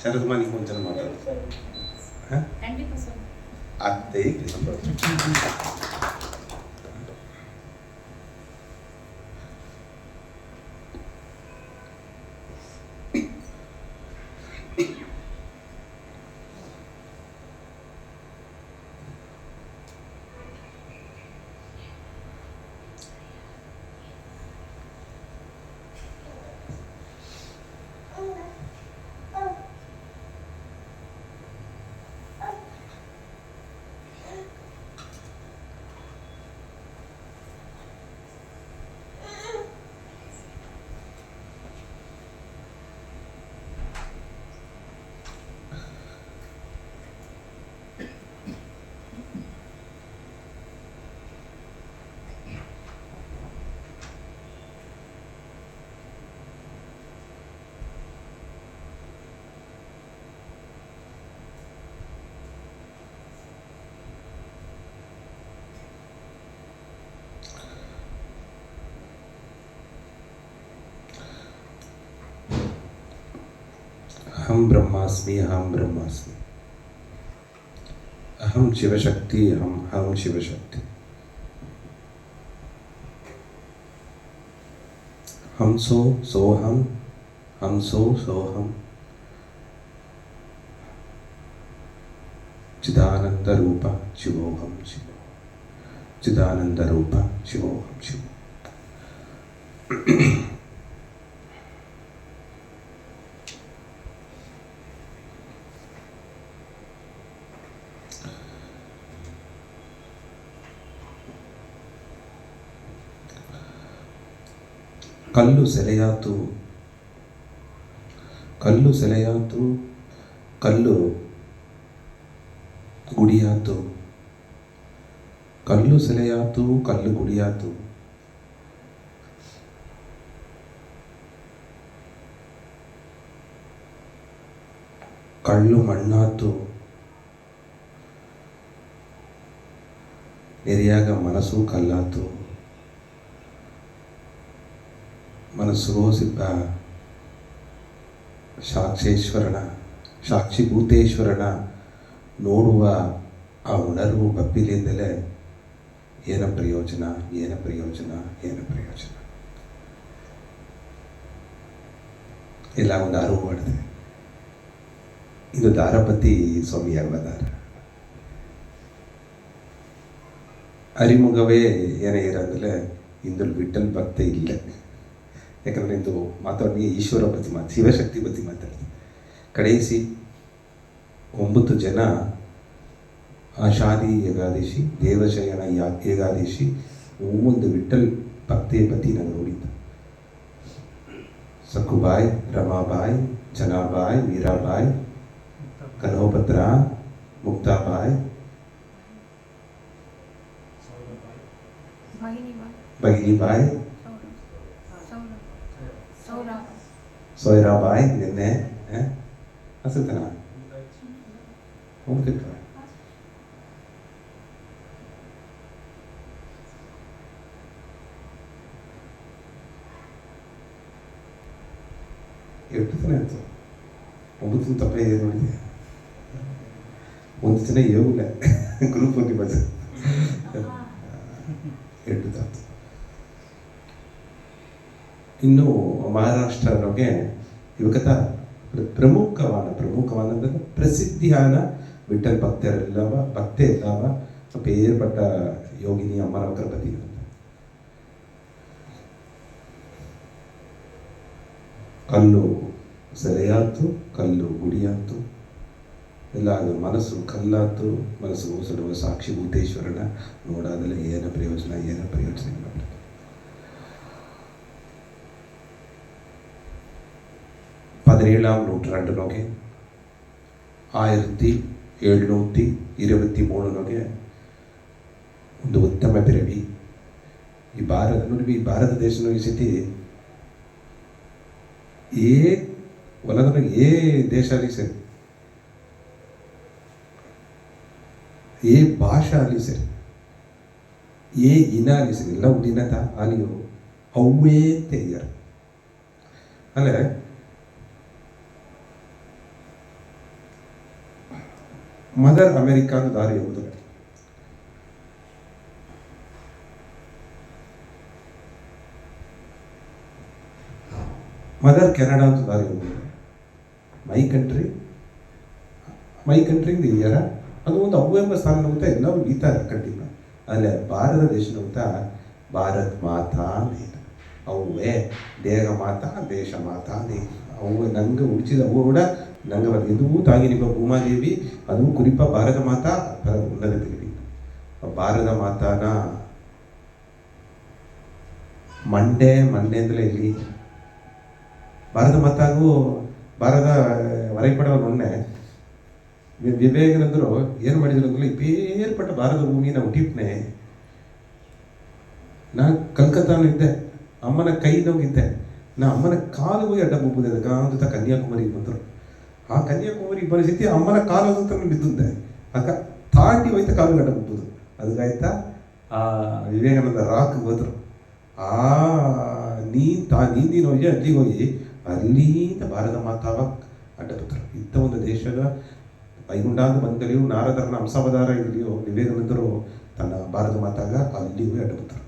ಶರದ್ಮಾ ನೀವು ಒಂದ್ಸಲ ಮಾತಾಡು. ಅದೇ ಸಂಭವ. अहम ब्रह्मास्मि, अहम ब्रह्मास्मि, अहम शिवशक्ति, अहम शिवशक्ति, हम सो हम सो हम, चिदानंद रूप शिवोहम शिव, चिदानंद रूप शिवोहम शिव. ಕಲ್ಲು ಸೆಲೆಯಾತು, ಕಲ್ಲು ಸೆಲೆಯಾತು, ಕಲ್ಲು ಗುಡಿಯಾತು, ಕಲ್ಲು ಸೆಲೆಯಾತು, ಕಲ್ಲು ಗುಡಿಯಾತು, ಕಳ್ಳು ಮಣ್ಣಾತು, ನೆರೆಯಾಗ ಮನಸ್ಸು ಕಲ್ಲಾತು, ಮನಸ್ಸು ಸಿದ್ಧ ಸಾಕ್ಷೇಶ್ವರನ ಸಾಕ್ಷಿಭೂತೇಶ್ವರನ ನೋಡುವ ಆ ಉಣರ್ವು ಬಪ್ಪಿಲಿಂದಲೇ ಏನ ಪ್ರಯೋಜನ, ಏನ ಪ್ರಯೋಜನ, ಏನ ಪ್ರಯೋಜನ. ಎಲ್ಲ ಒಂದು ಅರಿವು ಮಾಡಿದೆ. ಇದು ದಾರಪತಿ ಸ್ವಾಮಿ ಅವತಾರ. ಅರಿಮುಗವೇ ಏನೇ ಇರೋಂದಲೇ ಇಂದು ವಿಠಲ್ ಭಕ್ತಿ ಇಲ್ಲ. ಯಾಕಂದರೆ ಇದು ಮಾತಾಡಿ ಈಶ್ವರ ಬಗ್ಗೆ ಶಿವಶಕ್ತಿ ಬಗ್ಗೆ ಮಾತಾಡ್ತೀನಿ. ಕಡೆಯಿಸಿ 9 ಜನ ಆಷಾಢಿ ಏಕಾದಶಿ, ದೇವಶಯನ ಏಕಾದಶಿ, ಒಂದು ವಿಠಲ್ ಭಕ್ತಿಯ ಪತಿ ನಾನು ನೋಡಿದ್ದು. ಸಖುಬಾಯ್, ರಮಾಬಾಯ್, ಜನಾಬಾಯ್, ಮೀರಾಬಾಯ್, ಕನೋಪತ್ರ, ಮುಕ್ತಾಬಾಯ್, ಭಗಿನಿಬಾಯ್, ಸೋಯ್ರಾಬಾಯ್, ನಿನ್ನೆ ಹಸತನ ಹೋಗ್ತಿತ್ತು. ಎಷ್ಟು ದಿನ ಆಯಿತು? 9 ತಪ್ಪ ಇದೆ ನೋಡಿದೆ. ಒಂದು ದಿನ ಯೋಗಿಲ್ಲ ಗ್ರೂಪ್ ಹೋಗಿ ಬಂದು 8 ತಾತು. ಇನ್ನು ಮಹಾರಾಷ್ಟ್ರನೊಗೆ ಇವಾಗ ಪ್ರಮುಖವಾದ ಅಂದರೆ ಪ್ರಸಿದ್ಧಿಯಾದ ವಿಠಲ್ ಭಕ್ತೆ ಇಲ್ಲವ ಪೇರ್ಪಟ್ಟ ಯೋಗಿನಿ ಅಮ್ಮನವರ ಪತಿ. ಕಲ್ಲು ಸೆಲೆಯಾತು, ಕಲ್ಲು ಗುಡಿಯಾತು, ಎಲ್ಲ ಅದು ಮನಸ್ಸು ಕಲ್ಲಾತು, ಮನಸ್ಸು ಸುಡುವ ಸಾಕ್ಷಿಭೂತೇಶ್ವರನ ನೋಡಾದಲೆ ಏನ ಪ್ರಯೋಜನ, ಏನ ಪ್ರಯೋಜನ ಇಲ್ಲ. 17ാം നൂറ്റാണ്ടിനൊക്കെ 1723 ಒಂದು ಉತ್ತಮ ಪಿರವಿ ಈ ಭಾರತ ನೋಡಿ. ಈ ಭಾರತ ದೇಶದ ಸ್ಥಿತಿ ಒಳಗಡೆ ದೇಶ ಆಗಲಿ ಸರಿ, ಭಾಷೆ ಆಗಲಿ ಸರಿ, ಇನ ಆಗಲಿ ಸರಿ, ಎಲ್ಲ ಉಡಿನತ ಆಲಿಯೋ ಅವೇ ತೆಗೆಯರು. ಅಂದರೆ ಮದರ್ ಅಮೆರಿಕಾದ ದಾರಿ ಹೋಗುದು, ಮದರ್ ಕೆನಡಾ ಅಂತ ದಾರಿ ಹೋಗುದು. ಮೈ ಕಂಟ್ರಿ ಇದೆಯಾರ ಅದು ಒಂದು ಅವ್ವ ಎಂಬ ಸ್ಥಾನ ಹೋಗ್ತಾ ಎಲ್ಲರೂ ಬೀತಾರೆ ಕಂಟಿನ್ಯೂ. ಅಲ್ಲೇ ಭಾರತ ದೇಶ ಹೋಗ್ತಾ ಭಾರತ್ ಮಾತಾ ದೇಶ ಅವ್ವೇ ದೇಹ ಮಾತಾ ದೇಶ ಮಾತಾ ದೇಶ ಅವ್ವ ನಂಗೆ ಉಳಿಸಿದ ಅವ್ವ ಕೂಡ ನಂಗೆ ಇದು ತಾಗಿ ನಿಮ್ಮ ಭೂಮಾದೇವಿ ಅದು ಕುರಿಪ ಭಾರತ ಮಾತಾ ಉನ್ನತ ತಿಳಿವಿ. ಭಾರತ ಮಾತಾನ ಮಂಡೆ ಅಂತಲೇ ಇಲ್ಲಿ ಭಾರತ ಮಾತಾಗೂ ಭಾರತ ಹೊರಪಡುವ ಮೊನ್ನೆ ವಿವೇಕಾನಂದರು ಏನು ಮಾಡಿದ್ರು ಅಂದ್ರೆ ಬೇರ್ಪಟ್ಟ ಭಾರತ ಭೂಮಿನ ಹುಟ್ಟಿಪ್ನೆ. ನಾ ಕಲ್ಕತ್ತಾನಿದ್ದೆ, ಅಮ್ಮನ ಕೈನೋಗಿದ್ದೆ, ನಾ ಅಮ್ಮನ ಕಾಲು ಹೋಗಿ ಅಡ್ಡ ಬುಬ್ಬುದೆ ಅಂತ ಕನ್ಯಾಕುಮಾರಿಗೆ ಬಂದರು. ಆ ಕನ್ಯಾಕುಮಾರಿಗೆ ಪರಿಸ್ಥಿತಿ ಅಮ್ಮನ ಕಾಲು ಅಂತ ಬಿದ್ದುಂದೆ ಅಕ್ಕ ತಾಂಡಿ ಹೋಯ್ತ ಕಾಲು ಅಡ್ಡ ಬುಬ್ಬುದು ಅದಕ್ಕಾಯ್ತಾ ಆ ವಿವೇಕಾನಂದ ರಾಕ್ ಹೋದ್ರು. ಆ ನೀಂದಿನ ಹೋಗಿ ಅಲ್ಲಿಗೆ ಹೋಗಿ ಅಲ್ಲಿಂದ ಭಾರತ ಮಾತಾವ ಅಡ್ಡ ಬತ್ತರು. ಇಂಥ ಒಂದು ದೇಶದ ವೈಗುಂಡಾಂತ ಬಂದಲಿಯೂ ನಾರದರನ ಹಂಸಾವತಾರ ಇರಲಿಯೋ ವಿವೇಕಾನಂದರು ತನ್ನ ಭಾರತ ಮಾತಾಗ ಅಲ್ಲಿಗೂ ಅಡ್ಡ ಬತ್ತರು.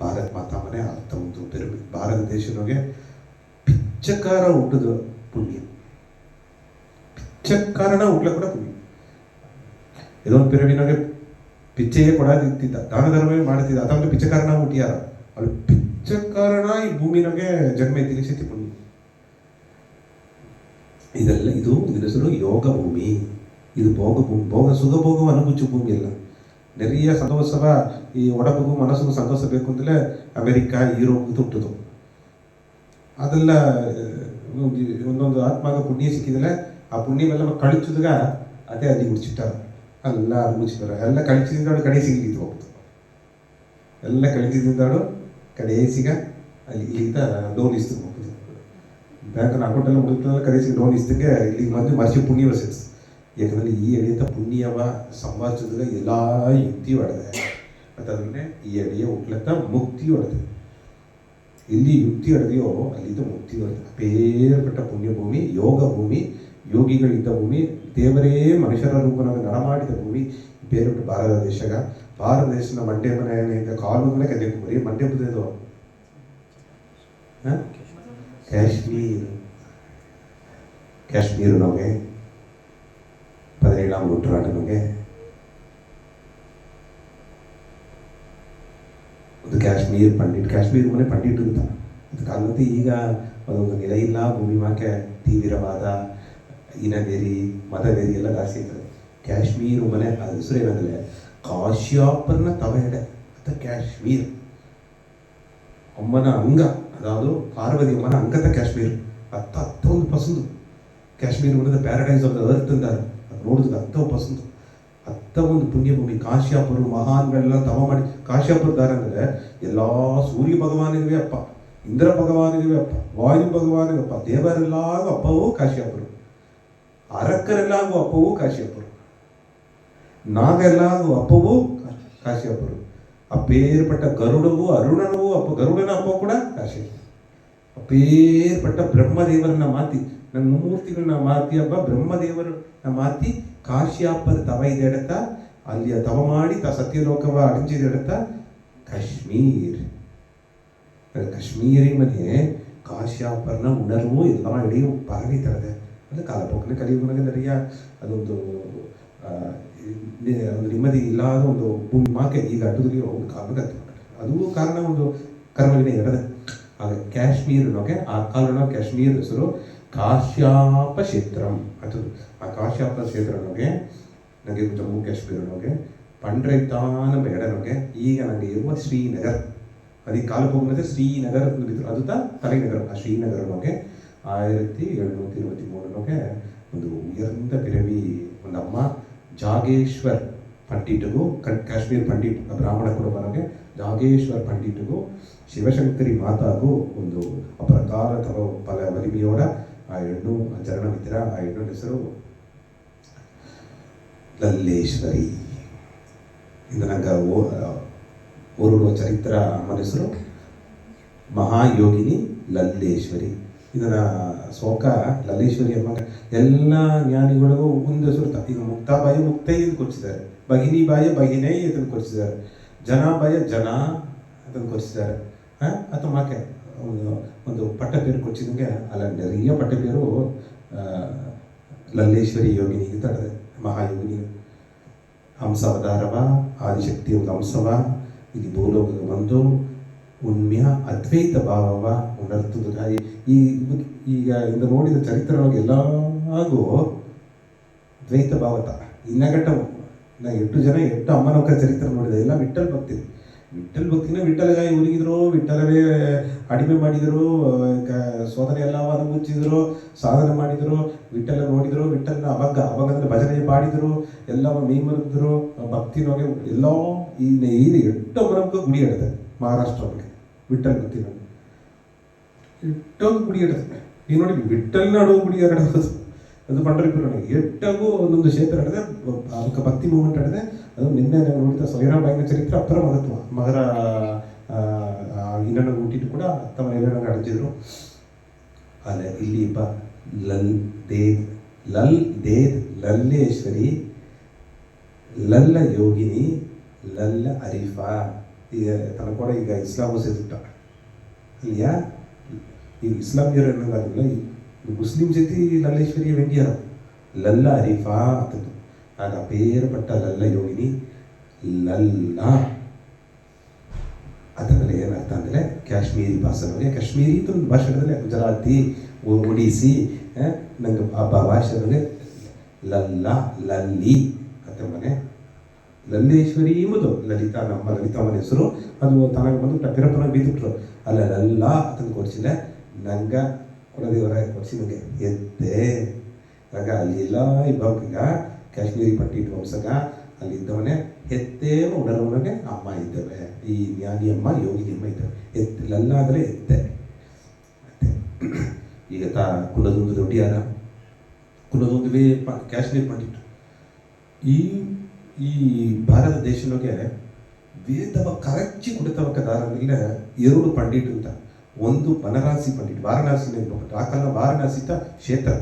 ಭಾರತ ಮಾತಾ ಮನೆ ಅರ್ಥ ಒಂದು ಬೆರಮೆ. ಭಾರತ ದೇಶದೊಳಗೆ ಪಿಚ್ಚಕಾರ ಹುಟ್ಟದ ಪುಣ್ಯ, ಪಿಚ್ಚಕಾರನ ಹುಟ್ಲ ಕೂಡ ಪುಣ್ಯ. ಇದೊಂದು ಪಿರಮಿನೊಳಗೆ ಪಿಚ್ಚೆಯೇ ಕೊಡಾದಿತ್ತಿದ್ದ, ದಾನ ಧರ್ಮವೇ ಮಾಡ್ತಿದ್ದ, ಅದೊಂದು ಪಿಚ್ಚಕಾರನ ಹುಟ್ಟಿಯಾರ ಅಲ್ಲಿ ಪಿಚ್ಚಕಾರಣ ಈ ಭೂಮಿನೊಳಗೆ ಜನ್ಮ ತಿಳಿಸಿತಿ ಪುಣ್ಯ. ಇದೆಲ್ಲ ಇದು ಇದರ ಹೆಸರು ಯೋಗ ಭೂಮಿ. ಇದು ಭೋಗ ಭೂಮಿ, ಸುಖ ಭೋಗವು ಅನುಭವಿಸುವ ಭೂಮಿ ಅಲ್ಲ. ನೆರೆಯ ಸಂತೋಷವ ಈ ಒಡಬಗು ಮನಸ್ಸು ಸಂತೋಷಬೇಕು ಅಂತಲೇ ಅಮೆರಿಕ ಯುರೋಪ್ ಹುಟ್ಟುದು. ಅದೆಲ್ಲ ಒಂದೊಂದು ಆತ್ಮಾಗ ಪುಣ್ಯ ಸಿಕ್ಕಿದ್ರೆ ಆ ಪುಣ್ಯವೆಲ್ಲ ಕಳಿಸಿದಾಗ ಅದೇ ಅಲ್ಲಿ ಮುಚ್ಚಿಟ್ಟಾರ ಎಲ್ಲ ಮುಚ್ಚಿದಾರೆ. ಎಲ್ಲ ಕಳಿಸಿದಾಳು ಕಡೆ ಸಿಗಲಿದ್ದು ಹೋಗ್ತು, ಎಲ್ಲ ಕಳಿಸಿದ್ದಾಳು ಕಡೆಸಿಗ ಅಲ್ಲಿ ಇಲ್ಲಿಂದ ಲೋನ್ ಇಸ್ತು ಹೋಗ್ತದೆ. ಬ್ಯಾಂಕ್ನ ಅಕೌಂಟ್ ಎಲ್ಲ ಮುಗಿದ ಕಡೆಸಿಗೆ ಲೋನ್ ಇಸ್ತಂಗೆ ಇಲ್ಲಿ ಬಂದು ಮರ್ಸಿ ಪುಣ್ಯ ಬರ್ತೈತೆ. ಯಾಕಂದರೆ ಈ ಅಡಿಯಂತ ಪುಣ್ಯವ ಸಂಪಾದಿಸಿದಾಗ ಎಲ್ಲ ಯುಕ್ತಿ ಹೊಡೆದೆ ಅದನ್ನೇ ಈ ಅಡಿಯ ಹುಟ್ಲತ್ತ ಮುಕ್ತಿ ಹೊಡೆದೆ. ಇಲ್ಲಿ ಯುಕ್ತಿ ಹೊಡೆದೆಯೋ ಅಲ್ಲಿಂದ ಮುಕ್ತಿ ಹೊಡೆದೆ. ಬೇರ್ಪಟ್ಟ ಪುಣ್ಯ ಭೂಮಿ, ಯೋಗ ಭೂಮಿ, ಯೋಗಿಗಳಿದ್ದ ಭೂಮಿ, ದೇವರೇ ಮನುಷ್ಯರ ರೂಪನಾಗ ನಡಮಾಡಿದ ಭೂಮಿ ಬೇರ್ಪಟ್ಟ ಭಾರತ ದೇಶಗ. ಭಾರತ ದೇಶದ ಮಂಡ್ಯ ಮನೆಯಿಂದ ಕಾಲು ಮೇಲೆ ಕನ್ಯಾಕುಮಾರಿ, ಮಂಡ್ಯ ಬುದ್ಧದು ಕಾಶ್ಮೀರ ನಮಗೆ 17ാം നൂറ്റാണ്ടിനൊക്കെ ಒಂದು ಕಾಶ್ಮೀರ ಮನೆ ಪಂಡಿಟ್ ಅಂತ ಅದು ಕಾಲದಲ್ಲಿ. ಈಗ ಅದೊಂದು ನೆಲೆ ಇಲ್ಲ, ಭೂಮಿ ಮಾಕೆ ತೀವ್ರವಾದ ಇನಬೇರಿ ಮತಬೇರಿ ಎಲ್ಲ ಜಾಸ್ತಿ ಇರ್ತದೆ. ಕಾಶ್ಮೀರ ಮನೆ ಅದು ಹೆಸರು ಏನಂದರೆ ಕಾಶ್ಯಪನ ತವಯಡೆ ಅಂತ ಕಾಶ್ಮೀರ್ ಅಮ್ಮನ ಅಂಗ, ಅದಾವುದು ಪಾರ್ವತಿ ಅಮ್ಮನ ಅಂಗದ ಕಾಶ್ಮೀರ್. ಒಂದು ಪಸಂದು ಕಾಶ್ಮೀರ ಮನದ ಪ್ಯಾರಡೈಸ್ ಆಫ್ ದ ಅರ್ತ್ ಅಂತಾರೆ. ಅದು ನೋಡಿದ್ರೆ ಪಸಂದು ಒಂದು ಪುಣ್ಯಭೂಮಿ. ಕಾಶ್ಯಪರು ಮಹಾನ್ಗಳೆಲ್ಲ ತವ ಮಾಡಿ ಕಾಶ್ಯಪುರ ದಾರ ಅಂದರೆ ಎಲ್ಲ ಸೂರ್ಯ ಭಗವಾನಿಗೆ ಅಪ್ಪ, ಇಂದ್ರ ಭಗವಾನಿಗೆ ಅಪ್ಪ, ವಾಯು ಭಗವಾನಿಗೆ ಅಪ್ಪ, ದೇವರೆಲ್ಲಾಗೂ ಅಪ್ಪವೂ ಕಾಶ್ಯಪರು, ಅರಕ್ಕರೆಲ್ಲಾಗೂ ಅಪ್ಪವೂ ಕಾಶ್ಯಪರು, ನಾವೆಲ್ಲಾಗೂ ಅಪ್ಪವೂ ಕಾಶ್ಯಪರು. ಅಪ್ಪೇರ್ಪಟ್ಟ ಗರುಡವೂ ಅರುಣನವೂ ಅಪ್ಪ, ಗರುಡನ ಅಪ್ಪ ಕೂಡ ಕಾಶ್ಯಪರು. ಅಪ್ಪೇರ್ಪಟ್ಟ ಬ್ರಹ್ಮದೇವರನ್ನ ಮಾತಿ, ನನ್ನ ಮೂರ್ತಿಗಳನ್ನ ಮಾತಿ ಹಬ್ಬ ಬ್ರಹ್ಮದೇವರನ್ನ ಮಾತಿ ಕಾಶ್ಯಪರ ತವ ಇದೆಡತ್ತ ಅಲ್ಲಿಯ ತವ ಮಾಡಿ ಸತ್ಯಲೋಕವ ಅಡಿಂಚಿದೆಡತ್ತ ಕಾಶ್ಮೀರಿ ಮನೆ ಕಾಶ್ಯಪರನ ಉಣರ್ವು ಎಲ್ಲ ಇಡೀ ಪರಗಿ ತರದೆ. ಅದು ಕಾಲಪೋಕನೆ ಕಲಿಯುಗನಿಗೆ ನೆರೆಯ ಅದೊಂದು ನೆಮ್ಮದಿ ಇಲ್ಲದ ಒಂದು ಭೂಮಿ ಮಾಕೆ ಈಗ ಅಡ್ಡದಲ್ಲಿ ಒಂದು ಕಾಲಕ್ಕೆ ಅದು ಕಾರಣ ಒಂದು ಕರ್ಮವಿನ ಎರಡದೆ. ಹಾಗೆ ಕಾಶ್ಮೀರನೊಗೆ ಆ ಕಾರಣ ಕಾಶ್ಮೀರ ಹೆಸರು ಕಾಶ್ಯಪ ಕ್ಷೇತ್ರಂ. ಅದು ಆ ಕಾಶ್ಯಪ ಕ್ಷೇತ್ರನೊಗೆ ನನಗೆ ಜಮ್ಮು ಕಾಶ್ಮೀರನೊಗೆ ಪಂಡ್ರೈತಾನ ಬೇಡನೊಗೆ ಈಗ ನನಗೆ ಇರುವ ಶ್ರೀನಗರ್, ಅದಕ್ಕೆ ಕಾಲಕ್ಕೆ ಶ್ರೀನಗರ ಅದು ತಲೆನಗರ. ಆ ಶ್ರೀನಗರನೊಗೆ 1723 ಒಂದು ಉಯರ್ந்த பிறவி ಒಂದು ಅಮ್ಮ ಜಾಗೇಶ್ವರ್ ಪಂಡಿಟ್ಗೂ ಕಾಶ್ಮೀರ್ ಪಂಡಿಟ್ ಬ್ರಾಹ್ಮಣ ಕುಟುಂಬನಗೆ ಜಾಗೇಶ್ವರ್ ಪಂಡಿಟ್ಗೂ ಶಿವಶಂಕರಿ ಮಾತಾಗೂ ಒಂದು ಅಪರಕಾರ ತವ ಫಲ ವಲಿಮೆಯೋಡ ಆ ಹೆಣ್ಣು ಚರಣವಿದ್ದರೆ ಆ ಹೆಣ್ಣು ಹೆಸರು ಲಲ್ಲೇಶ್ವರಿ. ಇದು ನಂಗೆ ಓರ್ವ ಚರಿತ್ರ ಅಮ್ಮನ ಹೆಸರು ಮಹಾಯೋಗಿನಿ ಲಲ್ಲೇಶ್ವರಿ. ಇದನ್ನ ಸೋಕ ಲಲ್ಲೇಶ್ವರಿ ಅಮ್ಮ ಎಲ್ಲ ಜ್ಞಾನಿಗಳಿಗೂ ಒಂದು ಸುರ್ತ. ಈಗ ಮುಕ್ತಾಬಾಯಿ ಮುಕ್ತೈ ಅಂತ ಕೊಡಿಸಿದ್ದಾರೆ, ಭಗಿನಿ ಬಾಯ ಭಗಿನೈ ಅದನ್ನು ಕೊಡಿಸಿದ್ದಾರೆ, ಜನಾಬಾಯ ಜನ ಅದನ್ನು ಕೊಡಿಸಿದ್ದಾರೆ. ಅಥವಾ ಮಾಕೆ ಒಂದು ಪಟ್ಟ ಪೇರು ಕೊಡಿಸಿದಂಗೆ ಅಲ್ಲ, ನೆರೆಯ ಪಟ್ಟ ಪೇರು ಲಲ್ಲೇಶ್ವರಿ ಯೋಗಿನಿ ಅಂತ ಹೇಳಿದೆ. ಮಹಾಯೋಗಿನಿ ಹಂಸಾವತಾರವ, ಆದಿಶಕ್ತಿ ಒಂದು ಹಂಸವ, ಇದು ಭೂಲೋಕಕ್ಕೆ ಬಂದು ಉಣ್ಮ್ಯ ಅದ್ವೈತ ಭಾವವ ಉಣರ್ತದ. ಈಗ ಇಂದ ನೋಡಿದ ಚರಿತ್ರೆಯೊಳಗೆ ಎಲ್ಲಾಗೂ ದ್ವೈತ ಭಾವತ ಇನ್ನಗಟ್ಟ. ನಾ 8 ಜನ 8 ಅಮ್ಮನವಕ ಚರಿತ್ರೆ ನೋಡಿದೆ, ಎಲ್ಲ ವಿಠಲ್ ಭಕ್ತಿ. ವಿಠಲ್ ಭಕ್ತಿನ ವಿಠಲಗಾಯಿ ಉರುಗಿದ್ರು, ವಿಠಲವೇ ಅಡಿಮೆ ಮಾಡಿದರು, ಸೋದನೆ ಎಲ್ಲ ಅನುಭವಿಸಿದ್ರು, ಸಾಧನೆ ಮಾಡಿದರು, ವಿಠಲ ನೋಡಿದರು, ವಿಠಲನ ಅವಾಗ ಭಜನೆ ಪಾಡಿದರು, ಎಲ್ಲ ಮೀಮರಿದ್ರು ಭಕ್ತಿನೊಳಗೆ ಎಲ್ಲ. ಇದು 8 ಅಮ್ಮನವಕ ಗುಡಿ ಹಿಡಿದೆ ಮಹಾರಾಷ್ಟ್ರ ಒಳಗೆ ವಿಠಲ್ ಭಕ್ತಿ ಎಟ್ಟೋಗಿ ಗುಡಿ ಹಿಡಿದೆ. ಈಗ ನೋಡಿ ವಿಠಲ್ನ ಅಡುವ ಗುಡಿ ಎರಡೋದು ಅದು ಪಂಡರಿಪುರ ಎಟ್ಟಾಗೂ ಒಂದೊಂದು ಕ್ಷೇತ್ರ ಹಿಡಿದೆ, ಅದಕ್ಕೆ ಭಕ್ತಿ ಮೂಮೆಂಟ್ ಹಿಡಿದೆ. ಅದು ನಿನ್ನೆ ನಾನು ನೋಡಿದ ಸೈರಾಬಾಯಿನ ಚರಿತ್ರೆ ಅಪ್ಪರ ಮಹತ್ವ. ಮಗರ ಇನ್ನನ್ನು ಹುಟ್ಟಿಟ್ಟು ಕೂಡ ತಮ್ಮ ಎಲ್ಲರನ್ನ ಅಡಚಿದ್ರು. ಅಲ್ಲ ಇಲ್ಲಿ ಲಲ್ ದೇದ್ ಲಲ್ಲೇಶ್ವರಿ ಲಲ್ಲ ಯೋಗಿನಿ ಲಲ್ಲ ಅರಿಫಾ. ಈಗ ತನ್ನ ಕೂಡ ಈಗ ಇಸ್ಲಾಮು ಸೇರಿಬಿಟ್ಟ ಅಲ್ಲಿಯಾ. ಈಗ ಇಸ್ಲಾಮಿಯರು ಅನ್ನೋದಾಗಿಲ್ಲ, ಮುಸ್ಲಿಂ ಜೊತೆ ಲಲ್ಲೇಶ್ವರಿ ವೆಂಡಿಯರ ಲಲ್ಲ ಅರಿಫಾ ಅಂತದ್ದು. ಆಗ ಬೇರ್ಪಟ್ಟ ಲಲ್ಲ ಯೋಗಿನಿ ಲಲ್ಲ ಅದರಲ್ಲಿ ಏನರ್ಥ ಅಂದರೆ ಕಾಶ್ಮೀರಿ ಭಾಷೆನೊಳಗೆ, ಕಾಶ್ಮೀರಿ ಒಂದು ಭಾಷೆಗಳಲ್ಲಿ ಗುಜರಾತಿ ಒಡಿಸಿ ನಂಗೆ ಆ ಭಾಷೆನೊಳಗೆ ಲಲ್ಲ ಲಲ್ಲಿ ಅಂತ ಮನೆ ಲಲ್ಲೇಶ್ವರಿ ಎಂಬುದು ಲಲಿತಾ, ನಮ್ಮ ಲಲಿತಾಮನ ಹೆಸರು. ಅದು ತನಗೆ ಬಂದು ಪಿರಪ್ಪನ ಬೀದ್ಬಿಟ್ರು. ಅಲ್ಲ ಲಲ್ಲ ಅದನ್ನು ಕೊಡಿಸಿಲ್ಲ, ನಂಗೆ ಕುಲದೇವರ ಕೊಡಿಸಿ ನನಗೆ ಎದ್ದೆ. ಆಗ ಅಲ್ಲಿ ಎಲ್ಲ ಇಬ್ಬಗ ಕಾಶ್ಮೀರಿ ಪಂಡಿಟ್ ವಂಶಗ ಅಲ್ಲಿದ್ದವನೇ ಎತ್ತೇ ಉಡರವನಿಗೆ ಅಮ್ಮ ಇದ್ದೇವೆ, ಈ ಜ್ಞಾನಿ ಅಮ್ಮ ಯೋಗಿನಿ ಅಮ್ಮ ಇದ್ದೇವೆ. ಲಲ್ಲ ಆದರೆ ಎತ್ತೆ. ಈಗ ಕುಲದೊಂದು ದೊಡ್ಡಿಯಾರ ಕುಲದೊಂದುವೇ ಕಾಶ್ಮೀರ್ ಪಂಡಿಟ್. ಈ ಭಾರತ ದೇಶದೊಳಗೆ ವೇದವ ಕರಚಿ ಕುಡಿತವಕ್ಕ ದಾರನಿಲ್ಲ 2 ಪಂಡಿಟ್ ಅಂತ. ಒಂದು ಬನರಾಸಿ ಪಂಡಿಟ್, ವಾರಣಾಸಿ ಆ ಕಾಲ ವಾರಣಾಸಿತ ಕ್ಷೇತ್ರ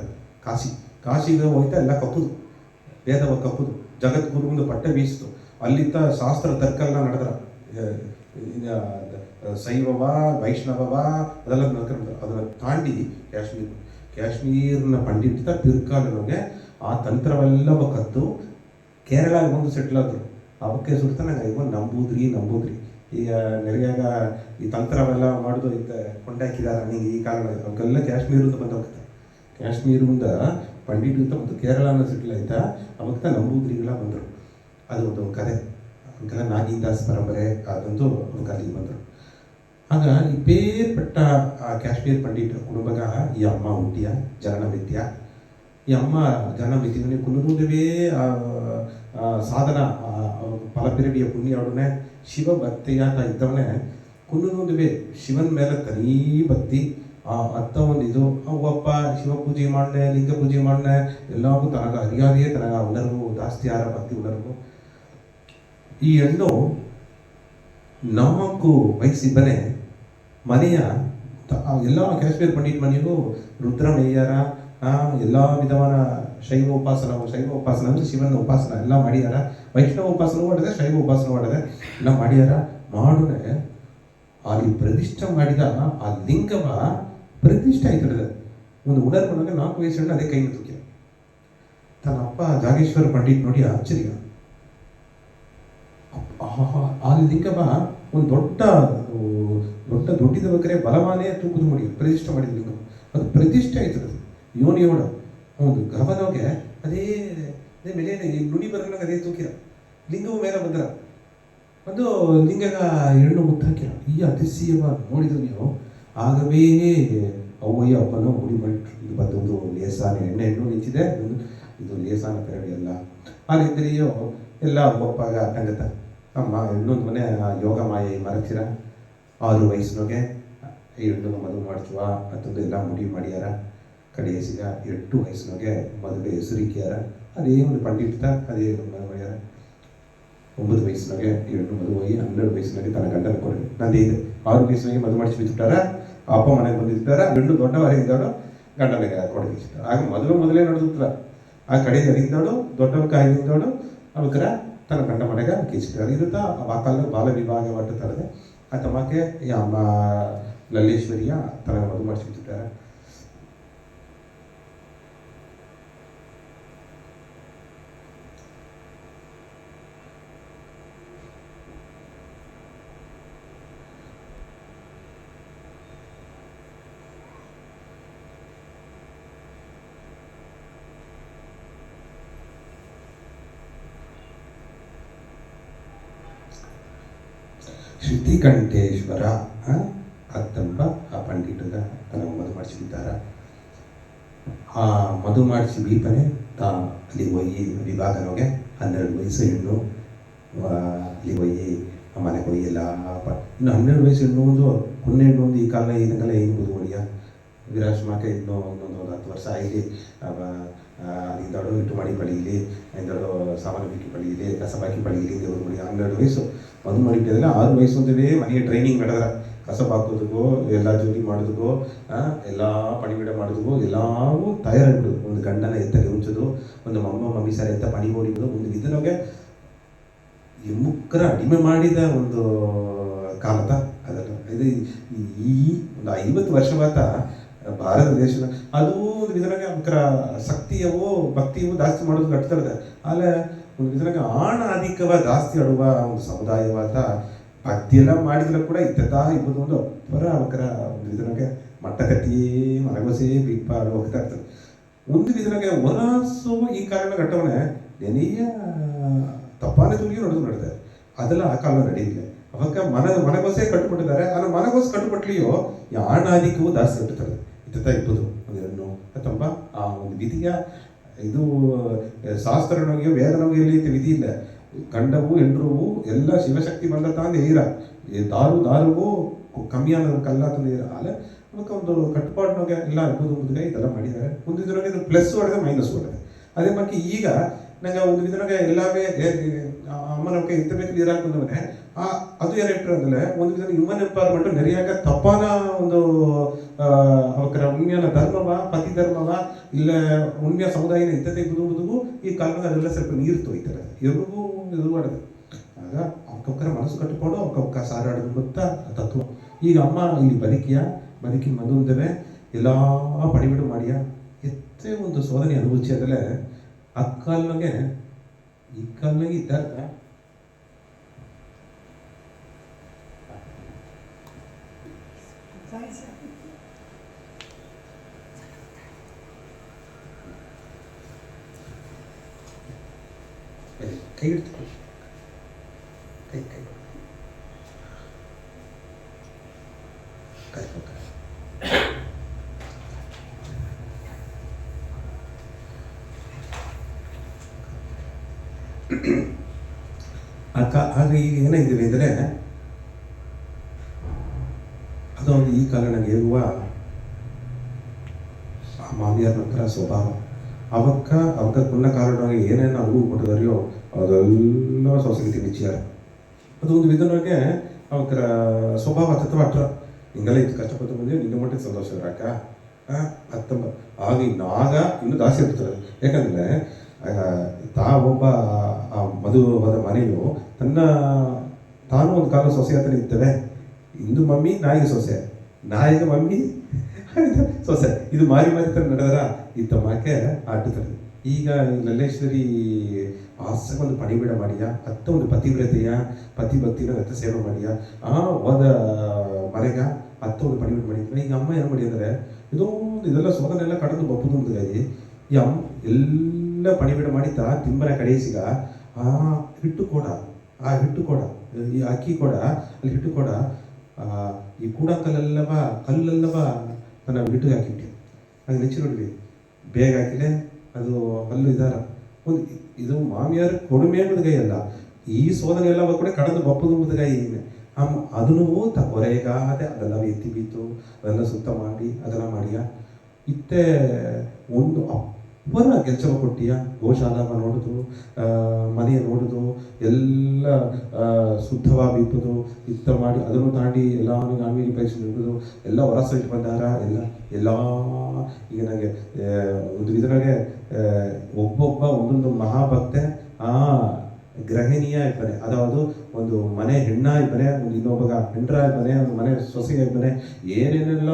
ಕಾಶಿಗೆ ಹೋಯ್ತಾ ಎಲ್ಲ ಕಪ್ಪುದು, ವೇದವ ಕಪ್ಪುದು, ಜಗದ್ಗುರುವಿಂದ ಪಟ್ಟೆ ಬೀಸಿತು. ಅಲ್ಲಿದ್ದ ಶಾಸ್ತ್ರ ತರ್ಕಲ್ಲ ನಡೆದ್ರ, ಶೈವವ ವೈಷ್ಣವವ ಅದೆಲ್ಲ ನಡ್ಕೊಂಡು ಅದನ್ನು ತಾಂಡಿ ಕಾಶ್ಮೀರ್ನ ಪಂಡಿತ ಪಿರ್ಕಾಲನೊಗೆ ಆ ತಂತ್ರವೆಲ್ಲ ಕತ್ತು ಕೇರಳಾಗ ಬಂದು ಸೆಟ್ಲ್ ಆದರು. ಅವಕ್ಕೆ ಸುಡ್ತಾ ನಂಗೆ ಈಗ ನಂಬೂದ್ರಿ ಈಗ ನೆರೆಯಾಗ ಈ ತಂತ್ರವೆಲ್ಲ ಮಾಡೋದು ಇದ್ದ ಕೊಂಡಾಕಿದಾರ ನಿಂಗೆ ಈ ಕಾರಣ ಅವಕ್ಕೆಲ್ಲ ಕಾಶ್ಮೀರಿಂದ ಬಂದು ಹೋಗ್ತಾರೆ. ಕಾಶ್ಮೀರಿಂದ ಪಂಡಿತ ಮತ್ತು ಕೇರಳನ ಸೆಟ್ಲ್ ಆಯ್ತಾ ಅವಾಗ ನಂಬೂದ್ರಿಗೆಲ್ಲ ಬಂದರು. ಅದು ಒಂದು ಕತೆ, ಅವಕ್ಕೆಲ್ಲ ನಾಗೀದಾಸ್ ಪರಂಪರೆ ಅದಂತೂ ಅವ್ರಿಗೆ ಅಲ್ಲಿಗೆ ಬಂದರು. ಆಗ ಈ ಬೇರ್ಪಟ್ಟ ಆ ಕಾಶ್ಮೀರ್ ಪಂಡಿತ ಕುಟುಂಬಗ ಈ ಅಮ್ಮ ಹುಟ್ಟಿಯ ಜನನ ವಿದ್ಯ. ಈ ಅಮ್ಮ ಜನನ ವಿದ್ಯೆ ಕುಲದೂರವೇ ಸಾಧನ ಫಲಪಿರಡಿಯ ಪುಣ್ಯವಡನೆ ಶಿವ ಭಕ್ತಿಯಾತ ಇದ್ದವನೇ ಕುಲ್ಲುನುಂದುವೆ ಶಿವನ ಮೇಲೆ ತನೀ ಭಕ್ತಿ. ಅತ್ತ ಒಂದು ಇದು ಅವಪ್ಪ ಶಿವ ಪೂಜೆ ಮಾಡ್ನೆ, ಲಿಂಗ ಪೂಜೆ ಮಾಡ್ನೆ, ಎಲ್ಲವೂ ತನಗ ಅರಿಯಾದೆಯೇ ತನಗ ಉಣರ್ವು ಜಾಸ್ತಿ ಆರ ಭಕ್ತಿ ಉಣರ್ವು. ಈ ಹೆಣ್ಣು 4 ವಯಸ್ಸಿಬ್ಬನೇ ಮನೆಯ ಎಲ್ಲ ಕಾಶ್ಮೀರ್ ಪಂಡಿತ್ ಮನೆಗೂ ರುದ್ರಮೇಯರ ಎಲ್ಲ ವಿಧವಾದ ಶೈವ ಉಪಾಸನ ಅಂದರೆ ಶಿವನ ಉಪಾಸನ ಎಲ್ಲ ಮಾಡ್ಯಾರ. ವೈಷ್ಣವ ಉಪಾಸನ ಮಾಡಿದೆ, ಶೈವ ಉಪಾಸನ ಮಾಡಿದೆ, ಎಲ್ಲ ಮಾಡ್ಯಾರ. ಮಾಡನೆ ಅಲ್ಲಿ ಪ್ರತಿಷ್ಠೆ ಮಾಡಿದ ಆ ಲಿಂಗವ ಪ್ರತಿಷ್ಠೆ ಆಯ್ತದೆ. ಒಂದು ಉಣರ್ಕೊಂಡಾಗ 4 ವಯಸ್ಸಣ್ಣ ಅದೇ ಕೈ ತುಕ್ಕಿದ. ತನ್ನ ಅಪ್ಪ ಜಾಗೇಶ್ವರ ಪಂಡಿತ್ ನೋಡಿ ಆಶ್ಚರ್ಯ. ಆ ಲಿಂಗವ ಒಂದು ದೊಡ್ಡಿದ ಬೇಕಾರೆ ಬಲವಾನೇ ತೂಕದ ಮಾಡಿ ಪ್ರತಿಷ್ಠೆ ಮಾಡಿದ ಲಿಂಗವ. ಅದು ಪ್ರತಿಷ್ಠೆ ಆಯ್ತದೆ ಯೋನಿಯೋಡ ಒಂದು ಗರ್ಭದೊಳಗೆ ಅದೇ ಮೇಲೆ ನುಡಿ ಬರಲಾಗ ಅದೇ ತೂಕಿರ ಲಿಂಗವು ಮೇಲೆ ಬಂದ್ರ ಅದು ಲಿಂಗಗ 2 ಮುತ್ತು ಹಾಕಿರ. ಈ ಅತಿಶಯವ ನೋಡಿದ್ರು ನೀವು. ಆಗವೇ ಅವ್ವಯ್ಯ ಅಪ್ಪನೋ ಮುಡಿ ಮಾಡಿಟ್ರು. ಇದು ಬಂದೊಂದು ಲೇಸಾನ ಹೆಣ್ಣು ನಿಂತಿದೆ, ಇದು ಲೇಸಾನ ಪೆರಡಿ ಅಲ್ಲ. ಹಾಗಿದ್ದರಿಯೋ ಎಲ್ಲ ಒಪ್ಪಾಗ ಅಟ್ಟಂಗತ್ತ ಅಮ್ಮ ಇನ್ನೊಂದು ಮನೆ ಯೋಗ ಮಾಯೆ ಮರಚಿರ 6 ವಯಸ್ಸಿನೊಗೆ ಈ ಹೆಣ್ಣು ಮದುವೆ ಮಾಡ್ತೀವ ಅಂತಂದು ಎಲ್ಲ ಮುಡಿ ಮಾಡ್ಯಾರ. ಕಡೆಯಸಿಗ 8 ವಯಸ್ಸಿನೊಗೆ ಮದುವೆ ಹೆಸರಿಕೆಯಾರ. ಅದೇ ಒಂದು ಪಂಡಿತ ಅದೇ ಮದುವೆ ಮಾಡ್ಯಾರ. 9 ವಯಸ್ಸಿನಾಗೆ 2 ಮದುವೆ 12 ವಯಸ್ಸಿನಾಗೆ ತನ್ನ ಗಂಡನ ಕೊಡಿ ನಂದೇ ಇದೆ. 6 ವಯಸ್ಸಿನಾಗೆ ಮದುವೆ ಮಾಡಿಸಿ ಬಿಟ್ಟಾರ. ಅಪ್ಪ ಮನೆಗೆ ಬಂದಿರ್ತಾರೆ, ಹೆಣ್ಣು ದೊಡ್ಡವರಿದ್ದಾಳು, ಗಂಡನಿಗೆ ಕೊಡಗಿಸ್ತಾರೆ. ಆಗ ಮೊದಲೇ ನಡೆದುತ್ರ ಆ ಕಡೆಗೆ ಅರಿದ್ದಾಳು, ದೊಡ್ಡವ ಕಾಯಿದ್ದಾಳು, ಅವಕರ ತನ್ನ ಗಂಡ ಮನೆಗೆ ಕೀಸಿದ್ದಾರೆ. ಇರುತ್ತ ಆ ಕಾಲ ಬಾಲ ವಿಭಾಗ ಒಟ್ಟು ತರದೆ ಆ ತಮ್ಮಕ್ಕೆ ಈ ಅಮ್ಮ ಲಲ್ಲೇಶ್ವರಿಯ ತನಗೆ ಮದುವೆ ಮಾಡಿಸ್ಬಿಟ್ಟಿದ್ದಾರೆ. ಶ್ರುತಿಕಂಠೇಶ್ವರ ಅತ್ತಂಬ ಆ ಪಂಡಿತಗ ತನಗೆ ಮದುವೆ ಮಾಡಿಸಿದ್ದಾರೆ. ಆ ಮದುವೆ ಮಾಡಿಸಿ ಬೀಪನೆ ಅಲ್ಲಿ ಹೋಗಿ ವಿಭಾಗನೋಗೆ 12 ವಯಸ್ಸು ಹೆಣ್ಣು ಅಲ್ಲಿ ಹೋಗಿ ಮನೆಗೆ ಹೋಗಿ ಎಲ್ಲ ಇನ್ನು 12 ವಯಸ್ಸು ಹೆಣ್ಣು ಒಂದು ಹುಣ್ಣು ಹೆಣ್ಣು ಒಂದು ಈ ಕಾಲ ಇದಕ್ಕೆಲ್ಲ ಏನು ಮದುವೆ ಮಾಡಿಯ ವಿರಾಶ್ಮಾಕೆ ಇನ್ನೊಂದು 10 ವರ್ಷ ಆಗಿ ಅಲ್ಲಿಂದಳು ಇಟ್ಟು ಮಾಡಿ ಪಡೀಲಿ, ಇಂದಳು ಸಾಮಾನು ಬಿಕ್ಕಿ ಪಡೀಲಿ, ಕಸ ಬಾಕಿ ಪಡೀಲಿ, ದೇವ್ರು ಮಾಡಿ 12 ವಯಸ್ಸು ಮದುವೆ ಮಾಡಿಟ್ಟಿದ್ರೆ 6 ವಯಸ್ಸು ಅಂತವೇ ಮನೆಗೆ ಟ್ರೈನಿಂಗ್ ನಡೆದ್ರೆ ಕಸ ಹಾಕೋದಕ್ಕೋ ಎಲ್ಲ ಜೋಲಿ ಮಾಡೋದಕ್ಕೋ ಎಲ್ಲ ಪಣಿಬಿಡ ಮಾಡೋದಕ್ಕೋ ಎಲ್ಲವೂ ತಯಾರಾಗ್ಬಿಡೋದು. ಒಂದು ಗಂಡನ ಎತ್ತಗೆ ಉಂಚೋದು, ಒಂದು ಮಮ್ಮಿ ಸರ ಎತ್ತ ಪಣಿ ಓಡಿಬೋದು, ಒಂದು ಇದನೋಗೆ ಈ ಮುಕ್ಕರ ಅಡಿಮೆ ಮಾಡಿದ ಒಂದು ಕಾಲತ ಅದೆಲ್ಲ. ಇದು ಈ ಒಂದು 50 ವರ್ಷವಾತ ಭಾರತ ದೇಶದ ಅದು ಒಂದು ವಿಧಾನಾಗ ಅವಕರ ಶಕ್ತಿಯವೋ ಭಕ್ತಿಯವೋ ಜಾಸ್ತಿ ಮಾಡೋದು ಕಟ್ತಾರೆ. ಆದ್ರೆ ಒಂದು ವಿಧಾನಾಗ ಆಣ ಅಧಿಕವ ಜಾಸ್ತಿ ಆಡುವ ಒಂದು ಸಮುದಾಯವಾದ ಭಕ್ತಿ ಎಲ್ಲ ಮಾಡಿದ್ರೆ ಕೂಡ ಇದ್ದತಾ ಇಬ್ಬದು ಒಂದು ಅಪ್ಪರ ಅವಕರ ಒಂದು ವಿಧಾನಾಗ ಮಟ್ಟ ಕಟ್ಟಿಯೇ ಮರಗೊಸೇ ಬಿಪ್ಪ ಹೋಗ್ತಾ ಇರ್ತದೆ. ಒಂದು ವಿಧಾನಾಗ ಹೊರಸು ಈ ಕಾಲನ ಘಟ್ಟವನ್ನೇ ನೆನೆಯ ತಪ್ಪಾನೆ ತುಳಿಯೋ ನಡೆದಿದ್ದಾರೆ. ಅದೆಲ್ಲ ಆ ಕಾಲ ನಡೆಯಿಲ್ಲ. ಅವಕ್ಕ ಮನಗೊಸೆ ಕಟ್ಟುಬಿಟ್ಟಿದ್ದಾರೆ. ಆದ್ರೆ ಮನಗೊಸೆ ಕಟ್ಟುಪಟ್ಲಿಯೋ ಆಣ ಅಧಿಕವೂ ಜಾಸ್ತಿ ಕಟ್ಟುತ್ತಾರೆ. ಇತ್ತ ಇಬ್ಬದು ಒಂದೆರಡು ತಂಬ ಆ ಒಂದು ವಿಧಿಯ ಇದು ಶಾಸ್ತ್ರನೋಗಿಯೋ ವೇದನೋಗಿಯಲ್ಲಿ ವಿಧಿ ಇಲ್ಲ. ಗಂಡವು ಹೆಂಡ್ರವು ಎಲ್ಲ ಶಿವಶಕ್ತಿ ಬಂದ ತಾಂದೆ ಈರ ದಾರುಗೂ ಕಮ್ಮಿಯಾದ ಕಲ್ಲ ತಂದು ಈರ ಅಲ್ಲ ಅದಕ್ಕೆ ಒಂದು ಕಟ್ಟುಪಾಡಿನೋಗೆ ಎಲ್ಲ ಇಬ್ಬದು ಮುಂದೆ ಇದೆಲ್ಲ ಮಾಡಿದ್ದಾರೆ. ಒಂದು ಇದರೊಳಗೆ ಇದು ಪ್ಲಸ್ ಹೊಡೆದೆ ಮೈನಸ್ ಹೊಡೆದೆ. ಅದೇ ಬಗ್ಗೆ ಈಗ ನಂಗೆ ಒಂದು ಇದರೊಳಗೆ ಎಲ್ಲವೇ ಅಮ್ಮನಕ್ಕೆ ಇತ್ತಬೇಕು ನೀರಾಕೊಂಡವನೇ ಅದು ಏನಿಟ್ರು ಅಂದ್ರೆ ಒಂದು ವಿಧ ಹ್ಯೂಮನ್ ಎಂಪವರ್ಮೆಂಟ್ ನೆರೆಯಾಗ ತಪ್ಪಾನ ಒಂದು ಅವಕರ ಉಣ್ಮೆಯ ಧರ್ಮವ ಪತಿ ಧರ್ಮವ ಇಲ್ಲ ಉಣ್ಮೆಯ ಸಮುದಾಯನ ಇದ್ದತೆ ಬದುಕು ಈ ಕಾಲದಾಗ ಅದೆಲ್ಲ ಸ್ವಲ್ಪ ನೀರು ತೊಯ್ತಾರೆ. ಎಲ್ರಿಗೂ ಇದು ಮಾಡಿದೆ. ಆಗ ಅವಕ್ಕರ ಮನಸ್ಸು ಕಟ್ಟಿಕೊಂಡು ಅವಕ್ಕ ಸಾರಾಡೋದು ಗೊತ್ತಾ ತತ್ವ. ಈಗ ಅಮ್ಮ ಇಲ್ಲಿ ಬದುಕಿ ಮದುವೆ ಎಲ್ಲ ಪಡಿಬಿಡು ಮಾಡಿಯ ಎತ್ತೇ ಒಂದು ಸೋದನೆ ಅನುಭವಿಸಿ ಅದಲ್ಲೇ ಆ ಕಾಲನಾಗೆ ಈ ಕಾಲನಾಗೆ ಇದ್ದಾಗ ಕೈ ಇಡ್ತೀವಿ ಕೈ ಆಗ ಈಗ ಏನಾಗಿದ್ದೀವಿ ಅಂದರೆ ಅದೊಂದು ಈ ಕಾಲನಾಗೆ ಇರುವ ಮಾಮಿಯಾರ ನಂತರ ಸ್ವಭಾವ ಅವಕ್ಕ ಕುನ್ನ ಕಾರಣವಾಗಿ ಏನೇನು ಅನುಭವ ಕೊಟ್ಟಿದಾರೆಯೋ ಅದೆಲ್ಲ ಸೊಸೈಟಿ ನಿಚ್ಚಾರ. ಅದು ಒಂದು ವಿಧಾನಕ್ಕೆ ಅವಕ್ಕರ ಸ್ವಭಾವ ತತ್ವ ಅಟ್ರ ಹಿಂಗೆಲ್ಲ ಇದು ಕಷ್ಟಪಟ್ಟು ಬಂದು ನಿನ್ನ ಮಟ್ಟಿಗೆ ಸಂತೋಷ ಇರಾಕ ಹತ್ತಂಬ ಆಗ ಇನ್ನಾಗ ಇನ್ನೂ ಜಾಸ್ತಿ ಇರ್ತದೆ. ಯಾಕಂದರೆ ಒಬ್ಬ ಮದುವಾದ ಮನೆಯು ತಾನು ಒಂದು ಕಾಲ ಸೊಸೆ ಹತ್ರ ಇರ್ತವೆ. ಇಂದು ಮಮ್ಮಿ ನಾಯಿಗೆ ಸೊಸೆ, ನಾಯಿಗೆ ಮಮ್ಮಿ ಸೊಸೆ, ಇದು ಮಾರಿ ತರ ನಡೆದರ ಈ ತಮ್ಮಕ್ಕೆ ಆಟುತ್ತದೆ. ಈಗ ಲಲ್ಲೇಶ್ವರಿ ಒಂದು ಪಣಿಬಿಡ ಮಾಡಿಯ ಅತ್ತ ಒಂದು ಪತಿವ್ರತೆಯ ಪತಿಭಕ್ತಿನ ಅತ್ತ ಸೇವೆ ಮಾಡಿಯ ಹೋದ ಮನೆಗ ಅತ್ತ ಒಂದು ಪಣಿಬಿಡ ಮಾಡಿದ್ರೆ. ಈಗ ಅಮ್ಮ ಏನು ಮಾಡಿ ಅಂದರೆ ಇದೆಲ್ಲ ಸೋದನೆಲ್ಲ ಕಡದು ಬಪ್ಪುದು ಮುಂದಾಗಿ ಈ ಅಮ್ಮ ಎಲ್ಲ ಪಣಿಬಿಡ ಮಾಡಿತಾ ತಿಂಬನ ಕಡೆಯಿಸಿಗ ಹಿಟ್ಟು ಕೊಡ ಈ ಅಕ್ಕಿ ಕೊಡ ಅಲ್ಲಿ ಹಿಟ್ಟು ಕೊಡ ಈ ಕೂಡಂಕಲ್ಲೆಲ್ಲವ ಕಲ್ಲೆಲ್ಲವ ನನ್ನ ಹಿಟ್ಟಿಗೆ ಹಾಕಿಬಿಟ್ಟು ಅದು ನೆಚ್ಚಿ ನೋಡ್ವಿ ಬೇಗ ಹಾಕಿಲೆ ಅದು ಕಲ್ಲು ಇದಾರ ಒಂದು ಇದು ಮಾಮಿಯಾರು ಕೊಡುಮೆ ಅನ್ನೋದು ಅಲ್ಲ, ಈ ಸೋದನೆ ಎಲ್ಲ ಕೂಡ ಕಡದು ಬಪ್ಪದು ಮುದಗಾಯಿ ಅದನ್ನು ಹೊರೆಗಾದೆ ಅದೆಲ್ಲ ಎತ್ತಿ ಬಿತ್ತು ಅದೆಲ್ಲ ಸುತ್ತ ಮಾಡಿ ಅದೆಲ್ಲ ಮಾಡಿಯ ಇತ್ತೆ ಒಂದು ಪೂರ ಗೆಲ್ಚವ ಕೊಟ್ಟಿಯ ಗೋಶಾಲಾಮ ನೋಡುದು, ಮನೆಯ ನೋಡುದು ಎಲ್ಲ ಶುದ್ಧವಾಗಿಪ್ಪದು ಇತ್ತ ಮಾಡಿ ಅದನ್ನು ತಾಂಡಿ ಎಲ್ಲ ಆನ್ಮೀಗ ಪರೀಕ್ಷೆ ಇರ್ಬೋದು ಎಲ್ಲ ಹೊರಸ ಇಟ್ಟು ಬಂದಾರ ಎಲ್ಲ ಈಗ ನನಗೆ ಒಂದು ಇದರಾಗೆ ಒಬ್ಬೊಬ್ಬ ಒಂದೊಂದು ಮಹಾಭಕ್ತೆ ಆ ಗೃಹಿಣಿಯ ಇಬ್ಬನೆ, ಅದಾವುದು ಒಂದು ಮನೆ ಹೆಣ್ಣ ಇಬ್ಬನೆ, ಒಂದು ಇನ್ನೊಬ್ಬ ಹೆಂಡ್ರ ಇಬ್ಬನೆ, ಒಂದು ಮನೆ ಸೊಸೆಯ ಇಬ್ಬನೆ, ಏನೇನೆಲ್ಲ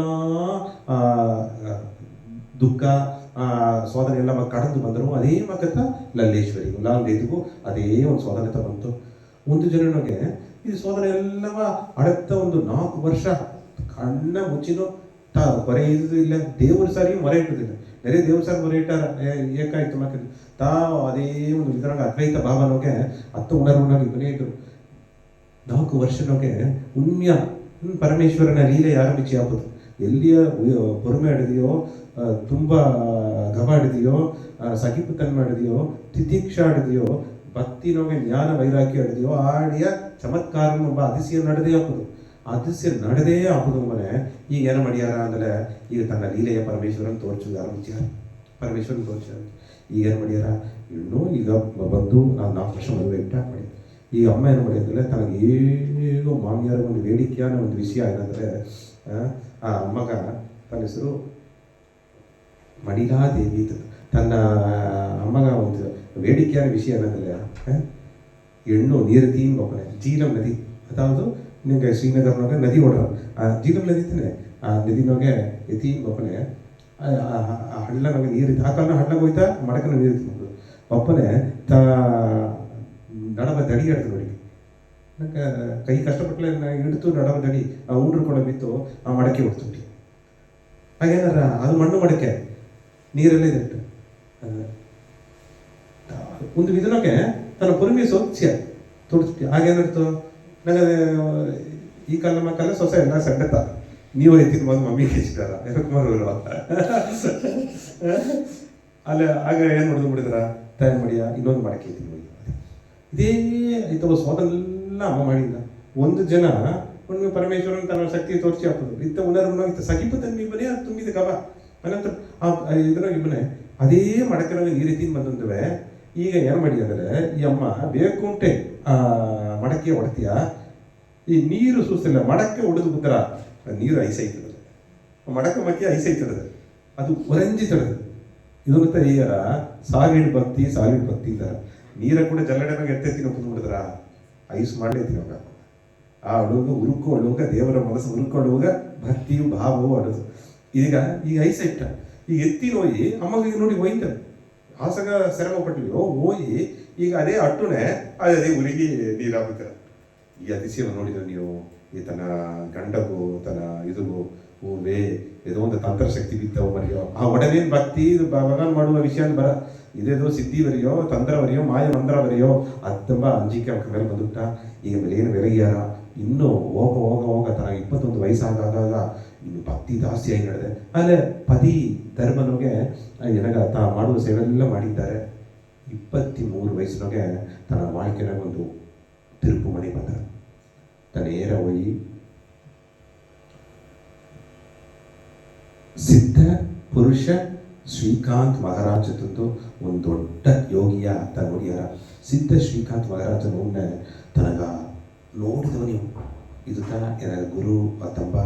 ದುಃಖ ಸೋದನೆ ಎಲ್ಲ ಕಡದು ಬಂದರು. ಅದೇ ಮಗತ್ತ ಲಲ್ಲೇಶ್ವರಿಗೂ ಲಾಲ್ದೇದಿಗೂ ಅದೇ ಒಂದು ಸೋದನೆತ ಬಂತು. ಒಂದು ಜನನಿಗೆ ಈ ಸೋದನೆ ಎಲ್ಲವ ಅಡತ್ತ ಒಂದು 4 ವರ್ಷ ಕಣ್ಣ ಮುಚ್ಚಿನೋ ಹೊರೆ ಇದ್ದು ಇಲ್ಲ, ದೇವ್ರ ಸಾರಿಯೂ ಮೊರೆ ಇಟ್ಟುದಿಲ್ಲ. ಬೇರೆ ದೇವ್ರ ಸಾರಿ ಮೊರೆ ಇಟ್ಟಾರ ಏಕಾಯ್ತು ಮಕ್ಕಳು ತಾವು ಅದೇ ಒಂದು ಇದರಾಗ ಅದ್ವೈತ ಭಾವನೋಗೆ ಹತ್ತು ಉಣರ್ವುನಾಗಿ ಇವನೇ ಇದ್ರು. 4 ವರ್ಷನೋಗೆ ಪುಣ್ಯ ಪರಮೇಶ್ವರನ ಲೀಲೆ ಆರಂಭಿಸಿ ಆಗುದು. ಎಲ್ಲಿಯ பொறுமை ಹಿಡಿದೆಯೋ, ತುಂಬ ಗವ ಹಿಡಿದೆಯೋ, ಸಹಿಪುತನ್ಮ ಹಿಡಿದೆಯೋ, ತಿತಿಕ್ಷ ಹಿಡಿದೆಯೋ, ಭಕ್ತಿನೋಗೆ ಜ್ಞಾನ ವೈರಾಗ್ಯ ಹಿಡಿದೆಯೋ ಆಡಿಯ ಚಮತ್ಕಾರ ಒಬ್ಬ ಅತಿಶಯ ನಡೆದೇ ಹಾಕುದು. ಅತಿಶಯ ನಡೆದೇ ಹಾಕುದು ಮನೆ ಈಗ ಏನು ಮಾಡ್ಯಾರ ಅಂದರೆ ಈಗ ತನ್ನ ಲೀಲೆಯ ಪರಮೇಶ್ವರನ್ ತೋರ್ಸೋದು ಆರಂಭಿಸ್ಯಾರ. ಪರಮೇಶ್ವರನ್ ತೋರ್ಸ್ಯಾರ. ಈಗ ಏನು ಮಾಡ್ಯಾರ, ಇನ್ನೂ ಈಗ ಬಂದು ನಾನು 4 ವರ್ಷ ಮದುವೆ ಇಟ್ಟಾಕ್ ಮಾಡಿ ಈ ಅಮ್ಮ ಏನು ಮಾಡಿದ್ರೆ ತನಗೆ ಏನೋ ಮಾಮಿಯಾರ ಒಂದು ಬೇಡಿಕೆಯ ಒಂದು ವಿಷಯ ಏನಂದರೆ ಆ ಅಮ್ಮಗ ತನ್ನ ಹೆಸರು ಮಡಿಲಾದೇವಿ. ತನ್ನ ಅಮ್ಮಗ ಒಂದು ಬೇಡಿಕೆಯ ವಿಷಯ ಏನಂದರೆ ಹೆಣ್ಣು ನೀರು ತೀನ್ ಬಪ್ಪನೆ ಜೀಲಂ ನದಿ, ಅದಾವುದು ನಿಮಗೆ ಶ್ರೀನಗರ್ನಾಗ ನದಿ ಓಡ್ರ ಜೀಲಂ ನದಿ ತಾನೆ, ಆ ನದಿನಾಗೆ ಎತೀನ್ ಬಪ್ಪನೆ ಹಳ್ಳನಾಗ ನೀರು ಆ ಕಾಲ ಹಳ್ಳಗೆ ಹೋಯ್ತಾ ಮಡಕನ ನೀರು ತಿನ್ನೋದು ಬಪ್ಪನೆ ನಡವ ದಡಿ ಹಿಡ್ದು ನೋಡಿ ನಂಗೆ ಕೈ ಕಷ್ಟಪಟ್ಟಲೆ ಹಿಡಿತು ನಡವ ದಡಿ ಆ ಉಂಡ್ರು ಕೂಡ ಬಿತ್ತು ಆ ಮಡಕೆ ಹೊಡ್ತುಂಟಿ ಹಾಗೇನಾರ ಅದು ಮಣ್ಣು ಮಡಕೆ ನೀರಲ್ಲೇ ಇದಿಟ್ಟು ಒಂದು ವಿಧನಕ್ಕೆ ತನ್ನ ಪುರುಮಿ ಸೊಚ್ಚ ತುಡ್ತಿ ಹಾಗೇನಿರ್ತು ನನಗೆ ಈ ಕಾಲ ಮಕ್ಕಳ ಸೊಸೆ ಎಲ್ಲ ಸಣ್ಣತ ನೀವು ಐತಿನ ಬಂದು ಮಮ್ಮಿಗೆ ಹೆಚ್ಚಿದಾರ ಕುಮಾರೂರು ಅಲ್ಲ ಆಗ ಏನು ಮಾಡಿದ್ರು ಬಿಡಿದ್ರ ತಯಾರು ಮಾಡಿಯ ಇನ್ನೊಂದು ಮಾಡಕ್ಕೆ ಐತಿ ಇದೇ ಐತವ ಸೋದನೆಲ್ಲ ಅಮ್ಮ ಮಾಡಿಲ್ಲ. ಒಂದು ಜನ ಒಂದು ಪರಮೇಶ್ವರನ್ ತನ್ನ ಶಕ್ತಿ ತೋರಿಸಿ ಹಾಕೋದು ಇತ್ತ ಉಣರ್ವನ್ನ ಇತ್ತ ಸಗಿಪು ತನ್ನ ಇಬ್ಬನೇ ಅದು ತುಂಬಿದ ಗವ ಅನಂತರ ಇದ್ರಾಗ ಇಬ್ಬನೇ ಅದೇ ಮಡಕನಾಗ ಈ ರೀತಿ ಬಂದಂತವೆ. ಈಗ ಏನು ಮಾಡಿ ಅಂದರೆ ಈ ಅಮ್ಮ ಬೇಕು ಉಂಟೆ ಆ ಮಡಕೆ ಹೊಡ್ತೀಯ ಈ ನೀರು ಸೂಸಿಲ್ಲ ಮಡಕ್ಕೆ ಹೊಡೆದು ಬಿದ್ದರ ನೀರು ಐಸೈತದ ಮಡಕ ಮಕ್ಕಿ ಐಸೈತದ ಅದು ಒರಂಜಿ ತಡದು ಇದು ಮತ್ತೆ ಈಗರ ಸಾಲಿಡ್ ಭಕ್ತಿ ಇದ್ದಾರ ನೀರ ಕೂಡ ಜಲ್ಲಡೆನಾಗ ಎತ್ತೆತ್ತಿನ ಕುಂದ್ಬಿಡಿದ್ರ ಐಸ್ ಮಾಡಲೇ ತಿನ್ನೋಗ ಆ ಅಡುಗ ಉರುಕು ಅಡುಗ ದೇವರ ಮನಸ್ಸು ಉರುಕೊಳ್ಳುವಾಗ ಭಕ್ತಿಯು ಭಾವವು ಅಡುದು. ಈಗ ಐಸ ಇಟ್ಟ ಈಗ ಎತ್ತಿ ಹೋಗಿ ಅಮ್ಮಗೆ ನೋಡಿ ಹೋಯ್ತ ಹಾಸಗ ಶ್ರಮ ಪಟ್ಟಿಯೋ ಹೋಗಿ ಈಗ ಅದೇ ಅಟ್ಟುನೆ ಅದೇ ಉರಿಗಿ ನೀರಾಗುತ್ತಾರೆ. ಈ ಅತಿಶಯ ನೋಡಿದ್ರೆ ನೀವು ಈ ತನ್ನ ಗಂಡಗೂ ತನ್ನ ಇದಗೂ ಹೂವೇ ಏನೋ ಒಂದು ತಂತ್ರಶಕ್ತಿ ಬಿತ್ತವ ಮರಿಯೋ ಆ ಒಡನೇನು ಭಕ್ತಿ ಭಗವಾನ್ ಮಾಡುವ ವಿಷಯ ಬರ ಇದೇದೋ ಸಿದ್ಧಿವರೆಯೋ ತಂತ್ರವರೆಯೋ ಮಾಯ ಮಂತ್ರವರೆಯೋ ಅದು ತುಂಬ ಅಂಜಿಕೆ ಅವರ ಮೇಲೆ ಬಂದುಬಿಟ್ಟ. ಈಗ ಮೇಲೆ ಏನು ಬೆಳಗ್ಯಾರ ಇನ್ನೂ ಹೋಗ ತನ್ನ 21 ವಯಸ್ಸಾದಾಗ ಇನ್ನು ಭಕ್ತಿ ಜಾಸ್ತಿ ಆಗಿ ನಡೆದೆ. ಆದರೆ ಪತಿ ಧರ್ಮನಿಗೆ ಏನಾಗ ತಾ ಮಾಡುವ ಸೇವೆಲ್ಲ ಮಾಡಿದ್ದಾರೆ. 23 ವಯಸ್ಸಿನೊಗೆ ತನ್ನ வாழ்க்கைನಾಗ ಒಂದು ತಿರುಪು ಮನೆ ಬಂದ ನೇರ ಹೋಗಿ ಸಿದ್ಧ ಪುರುಷ ಶ್ರೀಕಾಂತ್ ಮಹಾರಾಜ ತಂದು ಒಂದು ದೊಡ್ಡ ಯೋಗಿಯ ಅಂತ ನೋಡಿಯಾರ. ಸಿದ್ಧ ಶ್ರೀಕಾಂತ್ ಮಹಾರಾಜ ನೋಡ್ನೆ ತನಗ ನೋಡಿದವ ನೀವು ಇದು ತ ಏನಾಗ ಗುರು ತಂಬ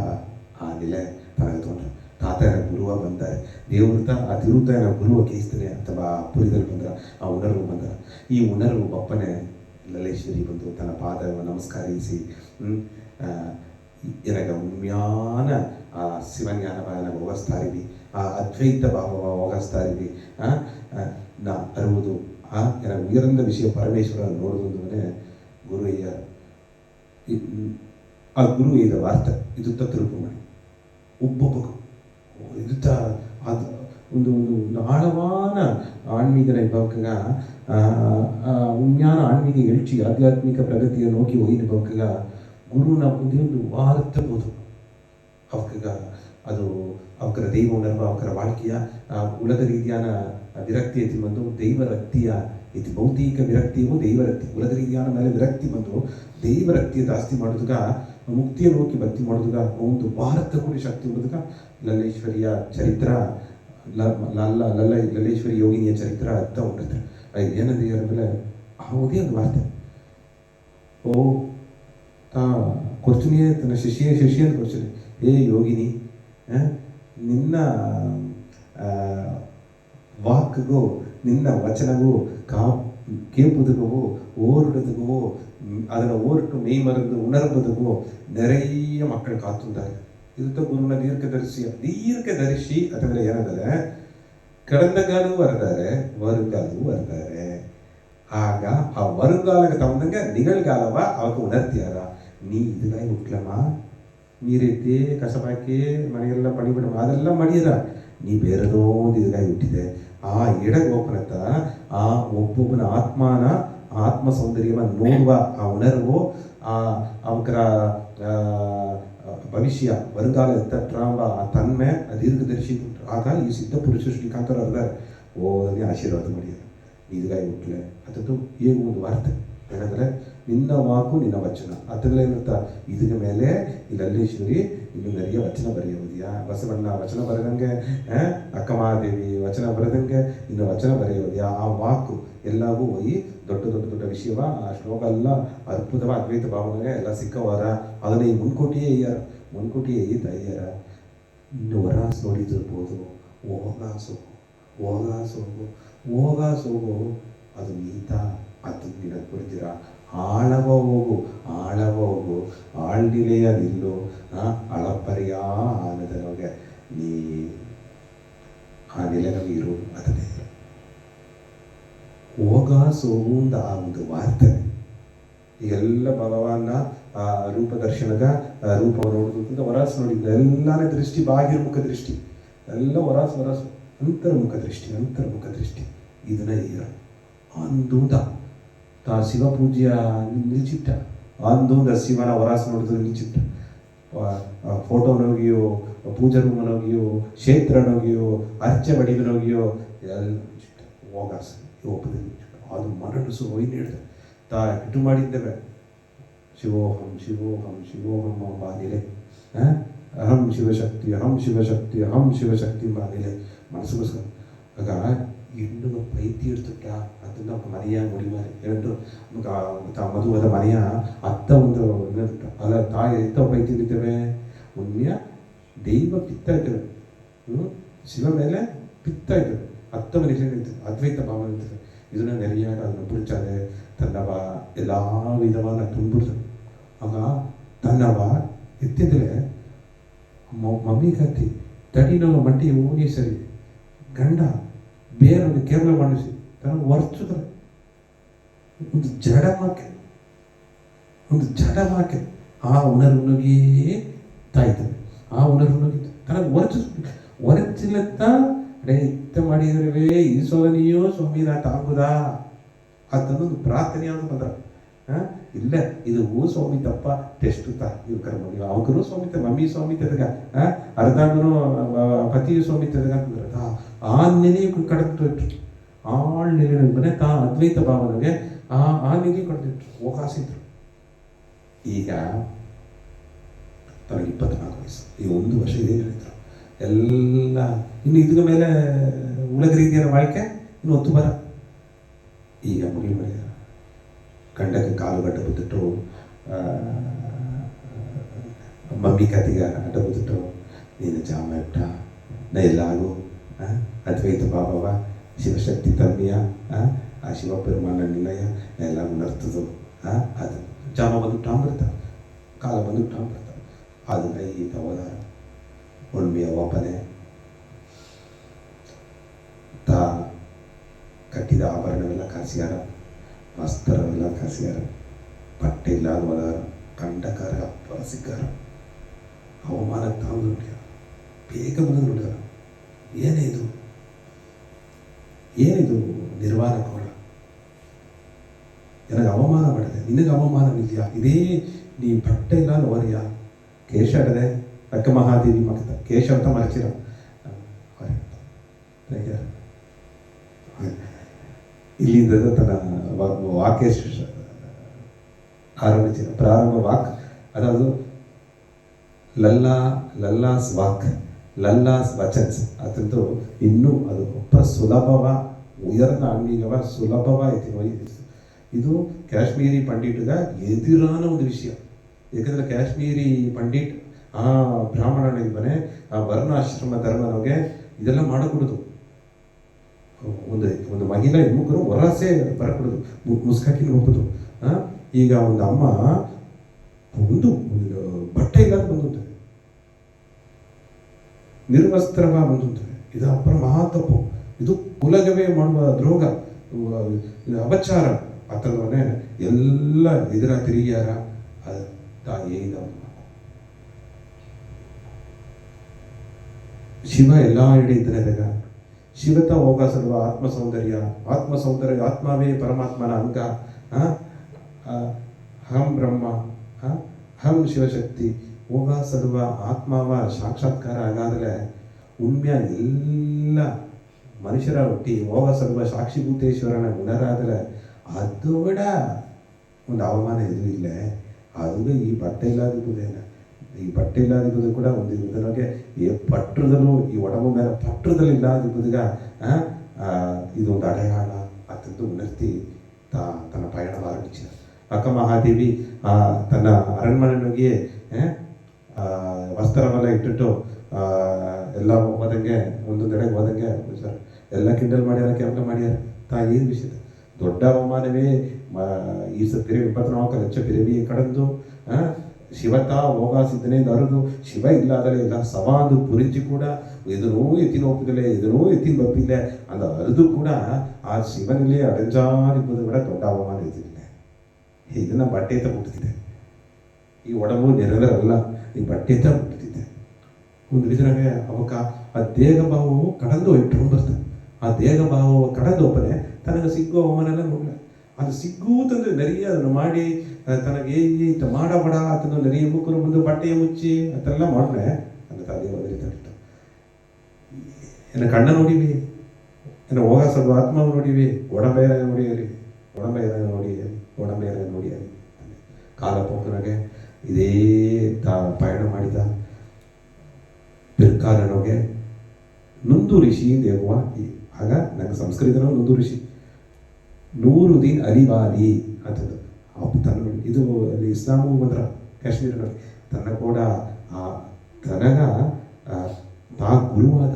ಆ ನೆಲೆ ತನಗ ತೊಗೊಂಡ್ರೆ ತಾತ ಏನಾಗ ಗುರುವ ಬಂದಾರೆ ದೇವ್ರತ ಆ ತಿರುತ ಏನಾಗ ಗುರುವ ಕೇಯಿಸ್ತಾನೆ ಅಥವಾ ಪುರಿದಲ್ಲಿ ಬಂದ್ರ ಆ ಉಣರ್ವು ಬಂದ. ಈ ಉಣರ್ವು ಬಪ್ಪನೆ ಲಲೇಶ್ವರಿ ಬಂದು ತನ್ನ ಪಾದ ನಮಸ್ಕರಿಸಿ ಏನಾಗ ಉಣ್ಮ್ಯಾನ ಆ ಶಿವಜ್ಞಾನವ ಏನಾಗ ಹೋಗಿಸ್ತಾರಿವಿ ಆ ಅದ್ವೈತ ಭಾವ ಹೋಗಿಸ್ತಾರಿವಿ ನಾ ಅರುವುದು ಏನಾಗ ಉಯರಂದ ವಿಷಯ ಪರಮೇಶ್ವರ ನೋಡುವುದು ಅಂದರೆ ಗುರು ಆ ಗುರು ಈಗ ವಾರ್ತ ಇದು ತಿರುಪು ಮಾಡಿ ಒಬ್ಬೊಬ್ಬರು ಇದು ಅದು ಒಂದು ಆಳವಾನ ಆಣ್ಮೀಗ ಇಬ್ಬಾಗ ಉಣ್ಮ್ಯಾನ ಆಣ್ಮೀಗ ಎಳ್ಚಿ ಆಧ್ಯಾತ್ಮಿಕ ಪ್ರಗತಿಯ ನೋಕಿ ಒಯ್ದು ಬಗ್ಗ ಗುರುನ ಒಂದು ವಾರ್ತಬಹುದು ಅವಕ್ಕ ಅದು ಅವರ ದೈವ ಉಣರ್ವ ಅವರ வாழ்க்கைಯ ಉಲದ ರೀತಿಯಾನ ವಿರಕ್ತಿ ಐತಿ ಬಂದು ದೈವರಕ್ತಿಯ ಐತಿ ಭೌತಿಕ ವಿರಕ್ತಿಯು ದೈವರಕ್ತಿ ಉಲದ ರೀತಿಯಾನ ಮೇಲೆ ವಿರಕ್ತಿ ಬಂದು ದೈವರಕ್ತಿಯ ಜಾಸ್ತಿ ಮಾಡೋದಗ ಮುಕ್ತಿಯ ನೋಕಿ ಭಕ್ತಿ ಮಾಡೋದಗ ಒಂದು ಭಾರತ ಕೂಡ ಶಕ್ತಿ ಉಳಿದಾಗ ಲಲ್ಲೇಶ್ವರಿಯ ಚರಿತ್ರ ಲಲ್ಲೇಶ್ವರಿ ಯೋಗಿನಿಯ ಚರಿತ್ರ ಅರ್ಥ ಉಂಟು ಏನಂದ್ರೆ ಹೇಳಿದ್ರೆ ಹೌದೇ ಒಂದು ವಾರ್ತೆ ಓ ತಾ ಕೊರ್ಚುನಿಯೇ ತನ್ನ ಶಿಷ್ಯನ ಕೊರ್ಚುನಿ ಏ ಯೋಗಿನಿ ನಿನ್ನ ವಾಕ್ಗೂ ನಿನ್ನ ವಚನಗೂ ಕೇಪುದಗೂ ಓರುಡದಗೂ ಅದನ್ನು ಓರಿಟ್ಟು மெய் மறந்து உணர்வதுக்கோ நிறைய மக்கள் காத்துண்டாங்க. இதுதான் குருன தீர்க்கதரிசி ಅದರ ಏನಂದರೆ ಕಳೆದ ಕಾಲವೂ ಬರ್ತಾರೆ வருங்காலವೂ ಬರ್ತಾರೆ. ಆಗ ಆ வருங்காலಕ್ಕೆ ತಗೊಂಡಂಗೆ ನಿಗಳ್ಗಾಲವ ಅವಾಗ ಉಣರ್ತಿಯಾರ ನೀ ಇದಾಗಿ ಹುಟ್ಲಮ್ಮ ನೀ ರೀತಿ ಕಸಬಾಕಿ ಮನೆಯೆಲ್ಲ ಪಡಿಬಿಡ ಅದೆಲ್ಲ ಮಾಡಿರ ನೀ ಬೇರೆದೋ ಒಂದು ಇದಾಗಿ ಹುಟ್ಟಿದೆ. ಆ ಎಡಗೋಪನತ ಆ ಒಬ್ಬೊಬ್ಬನ ಆತ್ಮ ಸೌಂದರ್ಯವನ್ನು ನೋಡುವ ಆ ಉಣರ್ವು ಅವರ ಭವಿಷ್ಯ வருங்கால ಎತ್ತಟ್ರಾಂಬ ಆ ತನ್ಮೆ ದೀರ್ಘದರ್ಶಿ ಉಂಟು. ಆಗ ಈ ಸಿದ್ಧ ಪುರುಷ ಶ್ರೀಕಾಂತರ ಅರ್ದಾರೆ ಓದನೆ ಆಶೀರ್ವಾದ ಮಾಡಿದ್ದಾರೆ ಇದಾಗಿ ಹುಟ್ಟಲೆ ಅದದ್ದು ಹೇಗೂ ಒಂದು ವಾರ್ತೆ ಏನಂದರೆ ನಿನ್ನ ವಾಕು ನಿನ್ನ ವಚನ ಅದರಲ್ಲೇ ಇರುತ್ತಾ ಇದರ ಮೇಲೆ ಈ ಲಲ್ಲೇಶ್ವರಿ ಇನ್ನು நிறைய ವಚನ ಬರೆಯೋದಿಯಾ ಬಸವಣ್ಣ ವಚನ ಬರೆದಂಗೆ ಅಕ್ಕಮಹಾದೇವಿ ವಚನ ಬರೆದಂಗೆ ಇನ್ನು ವಚನ ಬರೆಯೋದಿಯಾ ಆ ವಾಕು ಎಲ್ಲವೂ ಹೋಗಿ ದೊಡ್ಡ ವಿಷಯವ ಆ ಶ್ಲೋಕ ಎಲ್ಲ ಅದ್ಭುತವ ಅದ್ವೈತ ಭಾವನೆಗೆ ಎಲ್ಲ ಸಿಕ್ಕವಾರ ಅದನ್ನ ಈ ಮುನ್ಕೂಟಿಯೇ ತಯ್ಯಾರ ಇನ್ನು ವರಾಸ್ ನೋಡಿದಿರ್ಬೋದು ಹೋಗಾಸೋಗು ಅದು ನೀತ ಅದು ನಿನ್ನ ಕುಡಿದಿರ ಆಳವ ಹೋಗು ಆಳ್ನಿಲೆಯ ನಿಲ್ಲು ಅಳಪರಿಯ ಆನದನೊಗೆ ನೀ ಆ ನೆಲೆನಗೆ ಇರು ಅದನ್ನೇ ಹೋಗಾಸೋಗುಂದ ಆ ಒಂದು ವಾರ್ತೆ ಈಗೆಲ್ಲ ಭಗವಾನ ಆ ರೂಪದರ್ಶನದ ರೂಪವನ್ನು ನೋಡೋದಕ್ಕಿಂತ ವರಾಸ್ ನೋಡಿದ್ದ ಎಲ್ಲಾನೇ ದೃಷ್ಟಿ ಬಾಹಿರ್ಮುಖ ದೃಷ್ಟಿ ಎಲ್ಲ ವರಾಸ್ ಅಂತರ್ಮುಖ ದೃಷ್ಟಿ ಇದನ್ನ ಈಗ ಅಂದೂದ ತಾ ಶಿವ ಪೂಜ್ಯ ನಿಲ್ಚಿಟ್ಟ ಅಂದೂದ ಶಿವನ ವರಾಸ್ ನೋಡಿದ್ರೆ ನಿಲ್ಚಿಟ್ಟ ಫೋಟೋನೋಗಿಯೋ ಪೂಜಾ ರೂಮನೋಗಿಯೋ ಕ್ಷೇತ್ರನೋಗಿಯೋ ಅರ್ಚ ಬಡಿವನೋಗಿಯೋ ಎಲ್ಲ ಹೋಗಾಸ ಒಪ್ಪದಲ್ಲಿ ಅದು ಮನಸ್ಸು ಒಯ್ದು ಹೇಳಿದೆ ತಾ ಇಟ್ಟು ಮಾಡಿದ್ದೇವೆ ಶಿವೋಹಂ ಬಾನಿಲೆ ಅಹಂ ಶಿವಶಕ್ತಿ ಬಾನಿಲೆ ಮನಸ್ಸುಗೋಸ್ಕರ ಆಗ ಹೆಣ್ಣು ಪೈತಿ ಇಡ್ತುಟ್ಟ ಅದನ್ನ ಮನೆಯ ಮುಡಿಮಾರಿ ಎರಡು ಮದುವಾದ ಮನೆಯ ಅತ್ತ ಒಂದು ಅಲ್ಲ ತಾಯಿ ಎತ್ತ ಪೈತಿ ಇರ್ತೇವೆ ಉಣ್ಮೆಯ ದೈವ ಪಿತ್ತ ಇರ್ತೇವೆ ಶಿವ ಮೇಲೆ ಪಿತ್ತ ಇರ್ತೇವೆ ಅತ್ತ ಮನುಷ್ಯ ಇರ್ತದೆ ಅದ್ವೈತ ಭಾವನೆ ಇರ್ತದೆ ಇದನ್ನ ನೆರೆಯಾಗ ಅದನ್ನು ಪುರುಚಾದೆ ತನ್ನವ ಎಲ್ಲ ವಿಧವಾದ ತುಂಬಿರ್ತದೆ ಆಗ ತನ್ನವ ಎತ್ತಿದ್ರೆ ಮಮ್ಮಿ ಕತ್ತಿ ತಡಿನೋ ಮಂಟಿ ಓಣಿ ಸರಿ ಗಂಡ ಬೇರೊಂದು ಕೇರಳ ಮಾಡಿಸಿ ತನಗೆ ವರ್ಚುತ್ತಾರೆ ಒಂದು ಜಡಮಾಕೆ ಆ ಉಣರ್ವಿನೊಗಿಯೇ ತಾಯ್ತದೆ ಆ ಉಣರ್ವಿನೊಗಿ ತನಗೆ ಒರಚಿಲ್ಲತ್ತ ಇತ್ತ ಮಾಡಿದ್ರೆ ಈಸೋದನಿಯೋ ಸ್ವಾಮಿ ನಾ ತಾಂಬುದಾ ಅದನ್ನೊಂದು ಪ್ರಾರ್ಥನೆ ಅಂತ ಬಂದ್ರ ಇಲ್ಲ ಇದು ಸ್ವಾಮಿ ತಪ್ಪ ಟೆಸ್ಟ್ ಇವ್ ಕರ್ಮ ಅವಕರು ಸ್ವಾಮಿತ ಮಮ್ಮಿ ಸ್ವಾಮಿ ತೆದಗ ಅರ್ಧಾಂಗನು ಪತಿ ಸ್ವಾಮಿ ತೆದಗ ಅಂತಂದ್ರೆ ಆ ನೆನೆಯು ಕಡದಿಟ್ಟು ಆಳ್ ನೆಲೆ ತಾ ಅದ್ವೈತ ಭಾವನೆಗೆ ಆ ನೆಲೆ ಕಡ್ದಿಟ್ರು ಹೋಗಾಸಿದ್ರು. ಈಗ ತನಗೆ 24 ವಯಸ್ಸು ಈ 1 ವರ್ಷ ಇದೇ ಹೇಳಿದ್ರು ಎಲ್ಲ ಇನ್ನು ಇದ್ರ ಮೇಲೆ ಉಳದ ರೀತಿಯ ಬಾಳಿಕೆ ಇನ್ನು ಒತ್ತು ಬರ ಈಗ ಮುಗಿ ಮಾಡಿದಾರ ಗಂಡಕ್ಕೆ ಕಾಲುಗಡ್ಡ ಬಿದ್ದಿಟ್ಟು ಮಮ್ಮಿ ಕತಿಗ ಅಡ್ಡ ಬಿದ್ದಿಟ್ಟು ನೀನು ಜಾಮ ಇಟ್ಟ ನ ಎಲ್ಲಾಗೂ ಅದ್ವೈತ ಭಾವವ ಶಿವಶಕ್ತಿ ತಮ್ಮಿಯ ಆ ಶಿವಪೆರುಮಾನ ನಿಲಯ ಎಲ್ಲ ಉಣರ್ತದು ಅದು ಜಾಮ ಬಂದುಬಿಟ್ಟು ಅಂಬಿಡ್ತಾರೆ ಕಾಲ ಬಂದುಬಿಟ್ಟು ಅಂಬಿಡ್ತಾರೆ ಅದನ್ನ ಈಗ ಹೋದಾರ ಉಣ್ಮೆಯ ಒಪ್ಪನೆ ತಾ ಕಟ್ಟಿದ ಆಭರಣವೆಲ್ಲ ಕಾಸಿಯಾರ ವಸ್ತ್ರವೆಲ್ಲ ಕಾಸಿಯಾರ ಬಟ್ಟೆ ಇಲ್ಲದ ಹೋದಾರ ಕಂಡಕಾರ ಅಪ್ಪ ಸಿಕ್ಕಾರ ಅವಮಾನ ತಾವು ನುಡಿಯಾರ ಬೇಗ ಬಂದು ನುಡಿದಾರ ಏನಿದು ನಿರ್ವಾಣ ಕೋಳ ನನಗೆ ಅವಮಾನ ಮಾಡಿದೆ ನಿನಗೆ ಅವಮಾನವಿದೆಯಾ ಇದೇ ನೀ ಬಟ್ಟೆ ಇಲ್ಲದ ಹೊರೆಯ ಕೇಶ ಅಡದೆ ಅಕ್ಕ ಮಹಾದೇವಿ ಮಗತ ಕೇಶ ಅಂತ ಮರಚಿರ ಇಲ್ಲಿಂದ ತನ್ನ ವಾಕ್ಯ ಪ್ರಾರಂಭ ವಾಕ್ ಅದಾವುದು ಲಲ್ಲಾಸ್ ವಾಕ್ ಲಲ್ಲಾಸ್ ವಚನ್ಸ್ ಅದಂತೂ ಇನ್ನೂ ಅದು ಒಬ್ಬ ಸುಲಭವ ಉಯರ್ನ ಆನ್ಮೀಗವ ಸುಲಭವ ಇದು ಕಾಶ್ಮೀರಿ ಪಂಡಿಟ್ಗ ಎದುರಾನ ಒಂದು ವಿಷಯ. ಯಾಕಂದರೆ ಕಾಶ್ಮೀರಿ ಪಂಡಿಟ್ ಆ ಬ್ರಾಹ್ಮಣನಿಗೆ ಆ ವರ್ಣಾಶ್ರಮ ಧರ್ಮನಗೆ ಇದೆಲ್ಲ ಮಾಡಕೂಡದು. ಒಂದು ಮಹಿಳಾ ಹೆಣ್ಮಕ್ಳು ಹೊರಸೆ ಬರಕೂಡದು, ಮುಸ್ಕಾಕಿ ಹೋಗ್ಬೋದು. ಈಗ ಒಂದು ಅಮ್ಮ ಒಂದು ಬಟ್ಟೆ ಇಲ್ಲದ ಬಂದುಂಟದೆ, ನಿರ್ವಸ್ತ್ರವ ಬಂದುಂಟದೆ. ಇದು ಅಪ್ಪರ ಮಹಾ ತಪ್ಪು. ಇದು ಕುಲಗವೇ ಮಾಡುವ ದ್ರೋಹ, ಅಪಚಾರ. ಆತನವನೇ ಎಲ್ಲ ಎದುರ ತಿರುಗಿಯಾರ ತಾಯೇ ಶಿವ ಎಲ್ಲ ಎಡೆ ಇದ್ದನೆದಾಗ ಶಿವತ ಹೋಗ ಸರ್ವ ಆತ್ಮ ಸೌಂದರ್ಯ ಆತ್ಮವೇ ಪರಮಾತ್ಮನ ಅಂಗ. ಹಂ ಬ್ರಹ್ಮ ಹಂ ಶಿವಶಕ್ತಿ ಹೋಗ ಸರ್ವ ಆತ್ಮವ ಸಾಕ್ಷಾತ್ಕಾರ ಆಗಾದರೆ ಉಣ್ಮ್ಯ ಎಲ್ಲ ಮನುಷ್ಯರ ಒಟ್ಟಿ ಹೋಗ ಸರ್ವ ಸಾಕ್ಷಿಭೂತೇಶ್ವರನ ಗುಣರಾದರೆ ಅದು ಬಿಡ ಒಂದು ಅವಮಾನ ಎದು ಇಲ್ಲ. ಅದು ಈ ಬಟ್ಟೆ ಇಲ್ಲದಿರುವುದೇನ, ಈ ಬಟ್ಟೆ ಇಲ್ಲದಿರುವುದು ಕೂಡ ಒಂದು ಇದರೊಳಗೆ ಈ ಪಟ್ಟದಲ್ಲೂ ಈ ಒಡಂಬ ಮೇಲೆ ಪಟ್ಟದಲ್ಲಿ ಇಲ್ಲದಿರುವುದಿಗ ಇದೊಂದು ಅಡೆಯಾಳ ಅತ್ತಂದು ಉಣರ್ತಿ ತನ್ನ ಪಯಣ ಆರಂಭಿಸಿದ. ಅಕ್ಕ ಮಹಾದೇವಿ ತನ್ನ ಅರಣ್ಮನೆಗೆ ವಸ್ತ್ರವೆಲ್ಲ ಇಟ್ಟಿಟ್ಟು ಎಲ್ಲ ಹೋದಂಗೆ ಒಂದೊಂದು ಕಡೆಗೆ ಹೋದಂಗೆ ಎಲ್ಲ ಕಿಂಡಲ್ ಮಾಡ್ಯಾರ, ಕೆಲಸ ಮಾಡ್ಯಾರ. ಏನು ವಿಷಯ ದೊಡ್ಡ ಅವಮಾನವೇ ಈ ಪಿರವಿ 24 ಲಕ್ಷ ಪಿರವಿ ಕಡಂದು ಶಿವತ ಹೋಗಾಸಿದ್ದನೇ ಅರುದು ಶಿವ ಇಲ್ಲಾದರೆ ಇಲ್ಲ ಸವಾದು ಪುರಿಂಚಿ ಕೂಡ ಇದನ್ನೂ ಎತ್ತಿನ ಒಪ್ಪಿದಲೆ ಇದನ್ನೂ ಎತ್ತಿನ ಬಪ್ಪಿಲ್ಲ ಅಂದ ಅರಿದು ಕೂಡ ಆ ಶಿವನಲ್ಲಿ ಅಡಂಜಾರಿಬ್ಬುದು ಕೂಡ ದೊಡ್ಡ ಅವಮಾನ ಇದಿಲ್ಲ. ಇದನ್ನ ಬಟ್ಟೆ ಎತ್ತ ಮುಟ್ಟಿದೆ. ಈ ಒಡಂಬು ನೆರೆದರಲ್ಲ, ಈ ಬಟ್ಟೆ ಎತ್ತ ಮುಟ್ಟಿದೆ. ಒಂದು ವಿಧನಾಗೆ ಅವಕ ಆ ದೇಹ ಭಾವವು ಕಡಂದು ಇಟ್ಟು ಬರ್ತದೆ. ಆ ದೇಹ ಭಾವವು ಕಡದು ಒಪ್ಪನೆ ತನಗೆ ಸಿಗುವ ಅವಮಾನ ಎಲ್ಲ ನೋಡಲ್ಲ. ಅದು ಸಿಗುವುದಂದ್ರೆ ನೆರೆಯ ಅದನ್ನು ಮಾಡಿ ತನಗೆ ಇಂತ ಮಾಡಬೇಡ ಅದನ್ನು ನೆರೆಯ ಮುಖರು ಬಂದು ಬಟ್ಟೆಯ ಮುಚ್ಚಿ ಅದೆಲ್ಲ ಮಾಡ್ರೆ ನನ್ನ ತಾಯಿ ಒದರಿತಾಗಿತ್ತು. ಏನ ಕಣ್ಣ ನೋಡಿವಿ, ಏನ ಹೋಗ ಸ್ವಲ್ಪ ಆತ್ಮ ನೋಡಿವಿ, ಒಡಂಬೆಯರ ನೋಡಿಯರಿ ಒಡಂಬೆಯರ ನೋಡಿಯರಿ ಕಾಲ ಪೋಕನಾಗೆ ಇದೇ ಪಯಣ ಮಾಡಿದ ಪಿರ್ಕಾಲನೋಗೆ ನುಂದು ಋಷಿ ದೇವ. ಆಗ ನಂಗೆ ಸಂಸ್ಕೃತನ ನುಂದು ಋಷಿ ನೂರುದ್ದೀನ್ ಅಲಿವಾಲಿ ಅಂತದ್ದು ತನ್ನ ಇದು ಅಲ್ಲಿ ಇಸ್ಲಾಮು ಮಾತ್ರ ಕಾಶ್ಮೀರನಲ್ಲಿ ತನ್ನ ಕೂಡ ತನಗ ತಾ ಗುರುವಾದ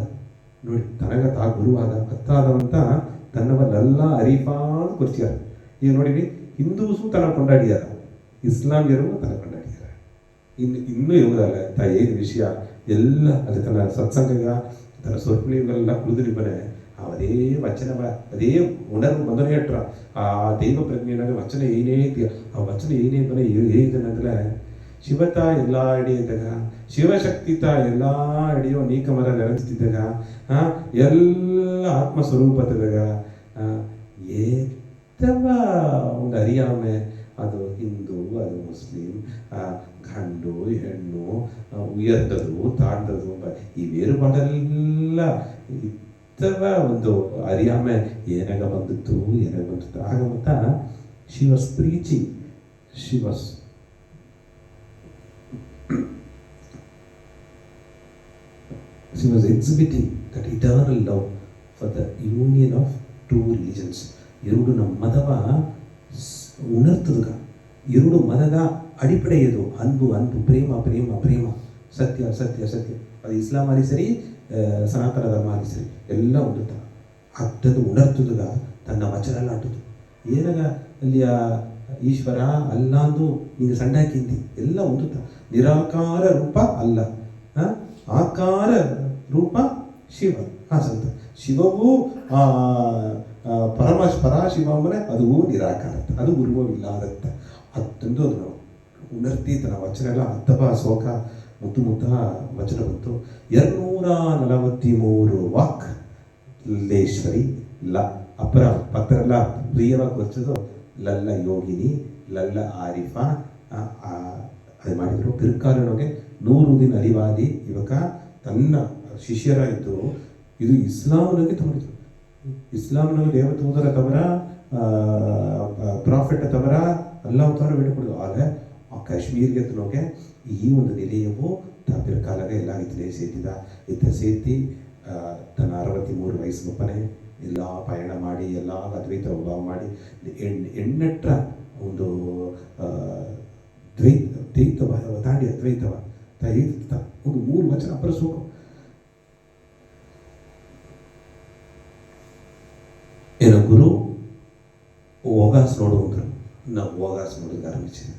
ನೋಡಿ, ತನಗ ತಾ ಗುರುವಾದ ಹತ್ತಾದವಂತ ತನ್ನವಲ್ಲೆಲ್ಲ ಅರಿಫಾನ್ ಕೊಚ್ಚಾರ. ಈಗ ನೋಡಿವಿ, ಹಿಂದೂಸು ತನ್ನ ಕೊಂಡಾಡಿಯಾರ, ಇಸ್ಲಾಮಿಯರು ತನ್ನ ಕೊಂಡಾಡಿಯಾರ. ಇನ್ನೂ ಇವುದಲ್ಲ ಏನು ವಿಷಯ ಎಲ್ಲ ಅದು ತನ್ನ ಸತ್ಸಂಗ ತನ್ನ ಸ್ವರ್ಪಣಿಗೆಲ್ಲ ಕುಳಿದು ಬನೆ ಅದೇ ವಚನವ ಅದೇ ಉಣರ್ವು ಮೊದಲೇ ಹೇಳ್ರ ಆ ದೈವ ಪ್ರಜ್ಞೆಯಾಗ ವಚನ ಏನೇ ಆ ವಚನ ಏನೇ ಬರ ಹೇಳಿದನಂದ್ರೆ ಶಿವತ ಎಲ್ಲ ಹಿಡಿಯಿದ್ದಾಗ ಶಿವಶಕ್ತಿತ ಎಲ್ಲ ಹಿಡಿಯೋ ನೀಕ ಮರ ನೆರಸ್ತಿದ್ದಾಗ ಎಲ್ಲ ಆತ್ಮಸ್ವರೂಪದಾಗ ಏತವ ಒಂದು ಅರಿಯಾಮೆ. ಅದು ಹಿಂದೂ, ಅದು ಮುಸ್ಲಿಂ, ಗಂಡು ಹೆಣ್ಣು, ಉಯರ್ದದು ತಾಡ್ದದು ಈ ಬೇರುಪಾಡೆಲ್ಲ ಇತ್ತವ ಒಂದು ಅರಿಯಾಮೆ ಏನಾಗ ಬಂದಿತ್ತು. ಆಗ ಮತ್ತ she was preaching, she was exhibiting that eternal love for the union of two religions. ಎರಡು ನಮ್ಮ ಮತವ ಉಣರ್ತದ, ಎರಡು ಮತದ ಅಡಿಪಡೆಯದು ಅನ್ಬು ಅನ್ಬು, ಪ್ರೇಮ ಪ್ರೇಮ ಪ್ರೇಮ, ಸತ್ಯ ಸತ್ಯ ಸತ್ಯ. ಅದು ಇಸ್ಲಾಂ ಅಲ್ಲಿ ಸರಿ, ಸನಾತನ ಧರ್ಮ ಅಲ್ಲಿ ಸರಿ, ಎಲ್ಲ ಉಂಡುತ್ತ ಅತ್ತದು ಉಣರ್ತದ ತನ್ನ ವಚನ ಎಲ್ಲ ಆಟದು. ಏನಾಗ ಅಲ್ಲಿಯ ಈಶ್ವರ ಅಲ್ಲ ಅಂದು ಹಿಂಗೆ ಸಣ್ಣ ಹಾಕಿಂತಿ ಎಲ್ಲ ಉಂಡುತ್ತ. ನಿರಾಕಾರ ರೂಪ ಅಲ್ಲ, ಆಕಾರ ರೂಪ ಶಿವ. ಸಂತ ಶಿವವು ಪರಾಶಿವ ಅಂದರೆ ಅದು ನಿರಾಕಾರ, ಅದು ಉರುವವಿಲ್ಲದತ್ತ. ಅತ್ತಂದು ಅದು ನಾವು ಉಣರ್ತಿ ತನ್ನ ವಚನ ಎಲ್ಲ ಹತ್ತಪ ಶೋಕ ಮುತ್ತು ಮುತ್ತ ವಚನ ಬಂತು. 243 ವಾಕ್ ಲೇಶ್ವರಿ ಲ ಅಪರ ಪತ್ರೆಲ್ಲ ಪ್ರಿಯವಾಗಿ ಗೊತ್ತದು. ಲಲ್ಲ ಯೋಗಿನಿ, ಲಲ್ಲ ಆರಿಫ ಅದು ಮಾಡಿದರು. ಪಿರ್ಕಾಲನೊಗೆ 100 ದಿನ ಅಲಿವಾದಿ ಇವಕ ತನ್ನ ಶಿಷ್ಯರಾಯಿತು. ಇದು ಇಸ್ಲಾಂನೊಳಗೆ ತಗೊಂಡಿದ್ರು. ಇಸ್ಲಾಂನೊಳಗೆ ದೇವದೂತರ ತವರ, ಪ್ರಾಫಿಟ್ ತವರ ಎಲ್ಲ ತವರ ಬಿಟ್ಟುಕೊಡೋದು. ಆದರೆ ಆ ಕಾಶ್ಮೀರ್ಗೆ ತನಗೆ ಈ ಒಂದು ನಿಲಯವು பிற்காலக எல்லாம் இதிலே சேர்த்திதான் இதை சேர்த்தி ತನ್ನ 63 ವಯಸ್ಸು ಮುಪ್ಪನೆ ಎಲ್ಲ ಪಯಣ ಮಾಡಿ ಎಲ್ಲ ಅದ್ವೈತ ಅನುಭವ ಮಾಡಿ ಎಣ್ಣೆಟ್ಟ ಒಂದು ದ್ವೈತವ ತಾಂಡಿ ಅದ್ವೈತವ ಒಂದು 3 ವಚನ ಅಪರಸೋಕು ಏನೋ ಗುರು ಹೋಗಾಸ್ ನೋಡು ಅಂದರು. ನಾವು ಹೋಗಾಸ್ ನೋಡೋಕೆ ಆರಂಭಿಸಿದೆ.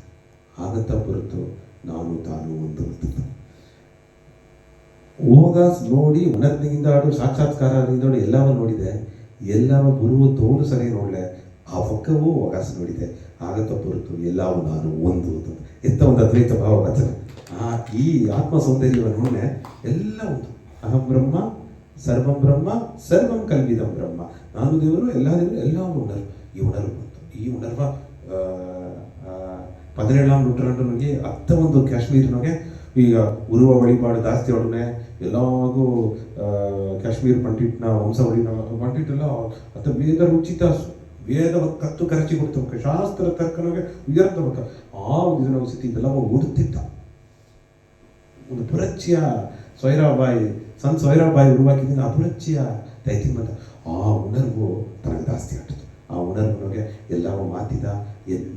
ಆಗತ್ತ ಹೊರತು ನಾನು ತಾನು ಒಂದು ಹೋಗಾಸ್ ನೋಡಿ ಉನ್ನತಿಯಿಂದ ಆಡು ಸಾಕ್ಷಾತ್ಕಾರದಿಂದ ಎಲ್ಲವೂ ನೋಡಿದೆ. ಎಲ್ಲವ ಗುರುವು ತೋಲು ಸರಿ ನೋಡಲೆ ಆ ಪಕ್ಕವೂ ಹೋಗಾಸ್ ನೋಡಿದೆ. ಆಗತ್ತ ಹೊರತು ಎಲ್ಲವೂ ನಾನು ಒಂದು ಎಂಥ ಒಂದು ಅದ್ವೈತ ಭಾವ ವಚನ. ಈ ಆತ್ಮ ಸೌಂದರ್ಯವನ್ನು ಎಲ್ಲ ಒಂದು ಅಹಂ ಬ್ರಹ್ಮ ಸರ್ವಂ ಬ್ರಹ್ಮ ಸರ್ವಂ ಕಲ್ವಿದಂ ಬ್ರಹ್ಮ. ನಾನು ದೇವರು ಎಲ್ಲ ದೇವರು ಎಲ್ಲವೂ ಉಣರು. ಈ ಉಣರ್ವು ಬಂತು. ಈ ಉಣರ್ವ 17ನೇ ನೂറ്റാണ്ടിನೊಳಗೆ ಒಂದು ಕಾಶ್ಮೀರಿನೊಳಗೆ ಈಗ ಉರುವ ವಳಿಪಾಡು ಜಾಸ್ತಿ ಒಡನೆ ಎಲ್ಲಾಗೂ ಕಾಶ್ಮೀರ್ ಪಂಡಿಟ್ನ ವಂಶವಳಿನ ಪಂಡಿಟ್ ಎಲ್ಲ ಅತ್ತ ವೇದ ರುಚಿತ ವೇದ ಕತ್ತು ಕರಚಿ ಕೊಡ್ತಬೇಕು ಶಾಸ್ತ್ರ ತರ್ಕನಗೆ ಉಯರ್ತಬೇಕು. ಆ ಒಂದು ಸ್ಥಿತಿ ಇದೆಲ್ಲ ಓಡುತ್ತಿದ್ದ ಒಂದು ಪುರಚ್ಚಿಯ ಸೊಯ್ರಾಬಾಯಿ ಸಂತ ಸೊಯ್ರಾಬಾಯಿ ಉರುವಾಕಿದಿಂದ ಆ ಪುರಚ್ಚಿಯ ದೈತ್ಯಮದ ಆ ಉಣರ್ವು ತನಗೆ ಜಾಸ್ತಿ ಆಗ್ತದೆ. ಆ ಉಣರ್ವಿನೊಳಗೆ ಎಲ್ಲವೂ ಮಾತಿದ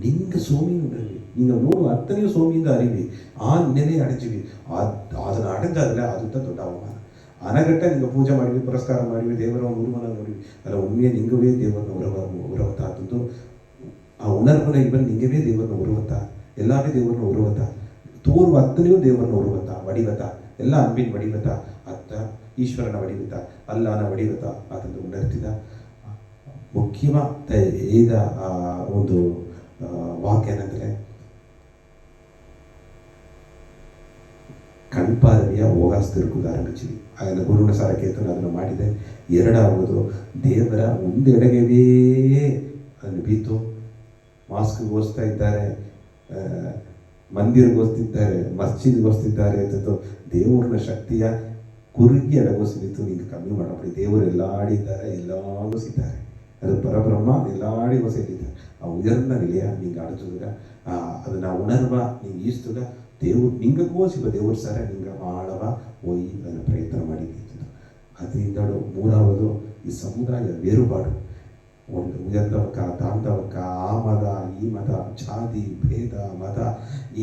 ನಿಂಗೆ ಸೋಮಿ ಉಣರ್ವಿ ನೀನು ನೋಡು ಅತ್ತನೆಯೂ ಸೋಮಿಯಿಂದ ಅರಿವಿ ಆ ನೆನೆ ಅಡಚಿವಿ ಅದನ್ನು ಅಡಂದಾದ್ರೆ ಅದು ದೊಡ್ಡ ಅವಮಾನ. ಅನಗಟ್ಟ ನಿಂಗೆ ಪೂಜೆ ಮಾಡಿವಿ ಪುರಸ್ಕಾರ ಮಾಡಿವಿ ದೇವರ ಉರುವನ ನೋಡಿವಿ ಅಲ್ಲ ಒಮ್ಮೆ ನಿಂಗವೇ ದೇವರನ್ನ ಉರವತ್ತ ಆದದ್ದು ಆ ಉಣರ್ವನ ಇವನ್ ನಿಂಗವೇ ದೇವರನ್ನ ಉರುವತ್ತ ಎಲ್ಲವೇ ದೇವರನ್ನ ಉರುವತ್ತ ತೋರುವ ಅತ್ತನೆಯೂ ದೇವರನ್ನ ಉರುವತ್ತ ವಡಿವತ್ತ ಎಲ್ಲ ಅಂಬಿನ ವಡಿವತ್ತ ಅತ್ತ ಈಶ್ವರನ ವಡಿವತ್ತ ಅಲ್ಲನ ವಡಿವತ್ತ ಅದನ್ನು ಉಣರ್ತಿದ ಮುಖ್ಯವಾದ ಇದ ಒಂದು ವಾಕ್ಯ ಏನಂದರೆ ಕಣ್ಪಾದವಿಯ ಹೋಗಾಸ್ ತಿರುಗುದು ಆರಂಭಿಸಿವಿ. ಅದನ್ನು ಗುರುವಿನ ಸಾರಕೇತನ ಅದನ್ನು ಮಾಡಿದೆ. ಎರಡಾಗುವುದು ದೇವರ ಒಂದೆಡೆಗವೇ ಅದನ್ನು ಬೀತು ಮಾಸ್ಕ್ಗೋಸ್ತಾ ಇದ್ದಾರೆ, ಮಂದಿರಗೋಸ್ತಿದ್ದಾರೆ, ಮಸ್ಜಿದ್ಗೋಸ್ತಿದ್ದಾರೆ ಅಂತ ದೇವರನ್ನ ಶಕ್ತಿಯ ಕುರುಗಿ ಎಡಗೋಸ್ಬಿತ್ತು. ನೀನು ಕಮ್ಮಿ ಮಾಡಬೇಡಿ. ದೇವರು ಎಲ್ಲ ಆಡಿದ್ದಾರೆ, ಎಲ್ಲರೂ ಸಿದ್ದಾರೆ. ಅದು ಪರಬ್ರಹ್ಮ ಎಲ್ಲಾಡಿಗೂ ಸೇರಿದ್ದಾರೆ. ಆ ಉಯರ್ನ ನಿಲೆಯ ನಿಂಗೆ ಆಡ್ತದಾಗ ಅದನ್ನು ಉಣರ್ವ ನಿಂಗೆ ಈಸ್ತದ ದೇವ್ರು ನಿಂಗೆ ಕೋಸಿಬ ದೇವ್ರ ಸರ ನಿಂಗೆ ಆಳವ ಹೋಗಿ ಅದನ್ನು ಪ್ರಯತ್ನ ಮಾಡಿ ಅದರಿಂದ ಮೂರಾவது ಈ ಸಮುದಾಯ ಬೇರುಪಾಡು ಒಂದು ಉಯರ್ದವಕ್ಕ ತಾಂದವಕ್ಕ ಆ ಮದ ಈ ಮದ ಜಾತಿ ಭೇದ ಮದ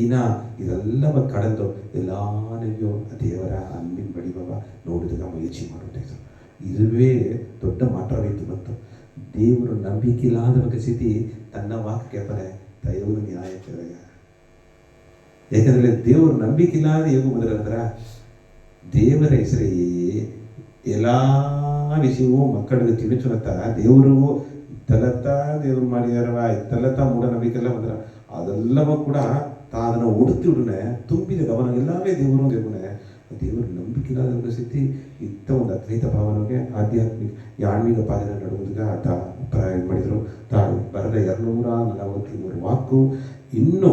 ಈನ ಇದೆಲ್ಲವ ಕಳೆದು ಎಲ್ಲಾನೆಯೋ ದೇವರ ಅನ್ಮಿನ್ ಬಡಿಬವ ನೋಡಿದಾಗ ಮೈಚಿ ಮಾಡುತ್ತೆ. ಇದುವೇ ದೊಡ್ಡ ಮಾಟವಾಯಿತು. ಮತ್ತು ದೇವರು ನಂಬಿಕೆಯಿಲ್ಲದ ಸ್ಥಿತಿ ತನ್ನ ವಾಕ್ಯಕ್ಕೆ ಬರೆ ದೈವದ ನ್ಯಾಯಕ್ಕೆ. ಯಾಕಂದರೆ ದೇವರು ನಂಬಿಕೆಯಿಲ್ಲದ ಹೇಗೂ ಬಂದ್ರೆ ದೇವರ ಹೆಸರೇ ಎಲ್ಲ ವಿಷಯವೂ ಮಕ್ಕಳಿಗೆ ತಿಳಿಸುತ್ತ ದೇವರು ತಲತ್ತ ದೇವರು ಮಾಡಿದಾರವ ತಲತ್ತ ಮೂಢನಂಬಿಕೆಲ್ಲ ಬಂದ್ರ ಅದೆಲ್ಲವೂ ಕೂಡ ಅದನ್ನು ಉಡುತ್ತಿ ಉಡನೆ ತುಂಬಿದ ಗಮನ ಎಲ್ಲವೇ ದೇವರೇ ದೇವರು ನಂಬಿಕೆಯಿಲ್ಲದ ಸ್ಥಿತಿ ಇಂಥ ಒಂದು ಅದ್ವೈತ ಭಾವನೆಗೆ ಆಧ್ಯಾತ್ಮಿಕ ಆಣ್ಮೀಕ ಪಾಲನೆ ನಡುವುದಾಗ ಆತ ಮಾಡಿದರು. ತಾನು ಬರೆದ 243 ವಾಕು ಇನ್ನೂ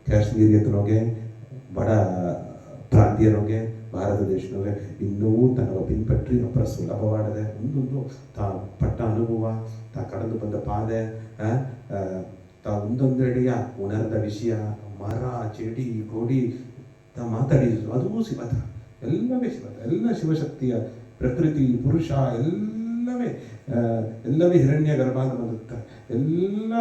ಕಾಶ್ಮೀರಿಯತನೊಗೆ ಬಡ ಪ್ರಾಂತೀಯನೊಗೆ ಭಾರತ ದೇಶನೊಗೆ ಇನ್ನೂ ತನ್ನ ಪಿನ್ಪಟ್ಟಿ ಅಪರ ಸುಲಭವಾಡದೆ ಒಂದೊಂದು ತಾ ಪಟ್ಟ ಅನುಭವ ತಾ ಕಳೆದು ಬಂದ ಪಾದೆ ತಾ ಒಂದೊಂದೆಡೆಯ ಉಣರ್ದ ವಿಷಯ ಮರ ಚೆಡಿ ಗೋಡಿ ತಾ ಮಾತಾಡಿದ್ರು ಅದೂ ಶಿವತ ಎಲ್ಲವೇ ಶಿವತ ಎಲ್ಲ ಶಿವಶಕ್ತಿಯ ಪ್ರಕೃತಿ ಪುರುಷ ಎಲ್ಲವೇ ಹಿರಣ್ಯ ಗರ್ಭ ಅಂತ ಬಂದಿರುತ್ತೆ. ಎಲ್ಲ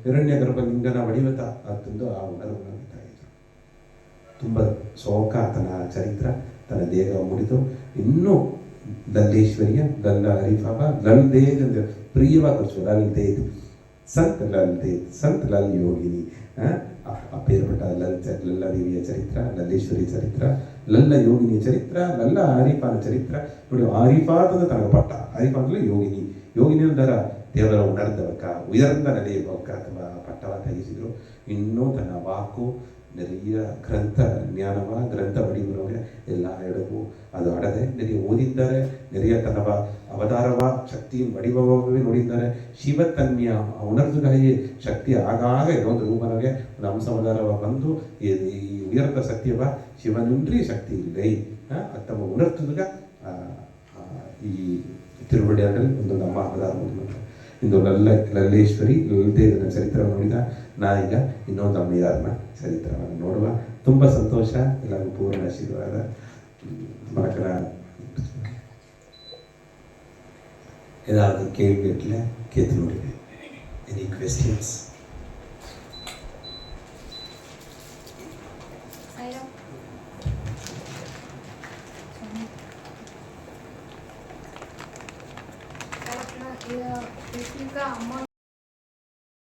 ಹಿರಣ್ಯ ಗರ್ಭ ಲಿಂಗನ ವಡಿವತ ಅಂತಂದು ಆ ಉಣರ್ವನ್ನು ಇದ್ರು. ತುಂಬ ಶೋಕ ತನ್ನ ಚರಿತ್ರ ತನ್ನ ದೇಹ ಮುಡಿದು ಇನ್ನೂ ಲಲ್ಲೇಶ್ವರಿಯ ಗಲ್ಲ ಹರಿಫಾವ ಲಲ್ ದೇದ್ ಅಂತ ಪ್ರಿಯವಾಗಿ ಲಲ್ ದೇದ್ ಸಂತ್ ಲಲ್ ದೇದ್ ಸಂತ್ ಲಲ್ ಯೋಗಿನಿ ಅಪ್ಪೇರ್ಪಟ್ಟ ಲಲ್ಲ ದೇವಿಯ ಚರಿತ್ರ, ಲಲ್ಲೇಶ್ವರಿ ಚರಿತ್ರ, ಲಲ್ಲ ಯೋಗಿನಿಯ ಚರಿತ್ರ, ಲಲ್ಲ ಆರಿಫಾನ ಚರಿತ್ರ ನೋಡಿ. ಆರಿಫಾದ ತನಗೆ ಪಟ್ಟ ಆರಿಫಾ ಅಂದರೆ ಯೋಗಿನಿ ಅಂದರ ದೇವರ ಉಣರ್ದವಕ್ಕ ಉಯರ್ದ ನಡೆಯುವಕ್ಕ ಅಥವಾ ಪಟ್ಟವ ತೆಗೆಸಿದ್ರು. ಇನ್ನೂ ತನ್ನ ವಾಕು ನೆರೆಯ ಗ್ರಂಥ ಜ್ಞಾನವ ಗ್ರಂಥ ಬಡಿಯುವವರಿಗೆ ಎಲ್ಲ ಎಡವು ಅದು ಅಡದೆ ನೆರೆಯ ಓದಿದ್ದಾರೆ. ನೆರೆಯ ತನ್ನ ಅವತಾರವ ಶಕ್ತಿ ಬಡಿಯುವವೇ ನೋಡಿದ್ದಾರೆ. ಶಿವತನ್ಯ ಉಣರ್ದುಗಾಯಿ ಶಕ್ತಿ ಆಗಾಗ ಇದೊಂದು ರೂಪನಗೆ ಒಂದು ಅಂಶವತಾರವ ಬಂದು ಈ ಉಯರ್ದ ಸತ್ಯವ ಶಿವನುಂಡ್ರಿ ಶಕ್ತಿ ಇಲ್ಲೈ ಅಥವಾ ಉಣರ್ತದಾಗ ಈ ತಿರುವಡಿಯಲ್ಲಿ ಒಂದು ನಮ್ಮ ಅವತಾರ ಇಂದು ಲಲ್ಲೇಶ್ವರಿ ಲಲಿತೆ ಇದನ್ನ ಚರಿತ್ರ ನೋಡಿದ. ನಾ ಈಗ ಇನ್ನೊಂದು ಅಮ್ಮಯ್ಯಾರನ್ನ ಚರಿತ್ರವನ್ನು ನೋಡುವ. ತುಂಬ ಸಂತೋಷ. ಎಲ್ಲರಿಗೂ ಪೂರ್ಣ ಆಶೀರ್ವಾದ. ಮಕ್ಕಳ ஏதாவது கேள்விகளில் கேட்டு முடியும். Any questions? ಈಗ ಅಮ್ಮ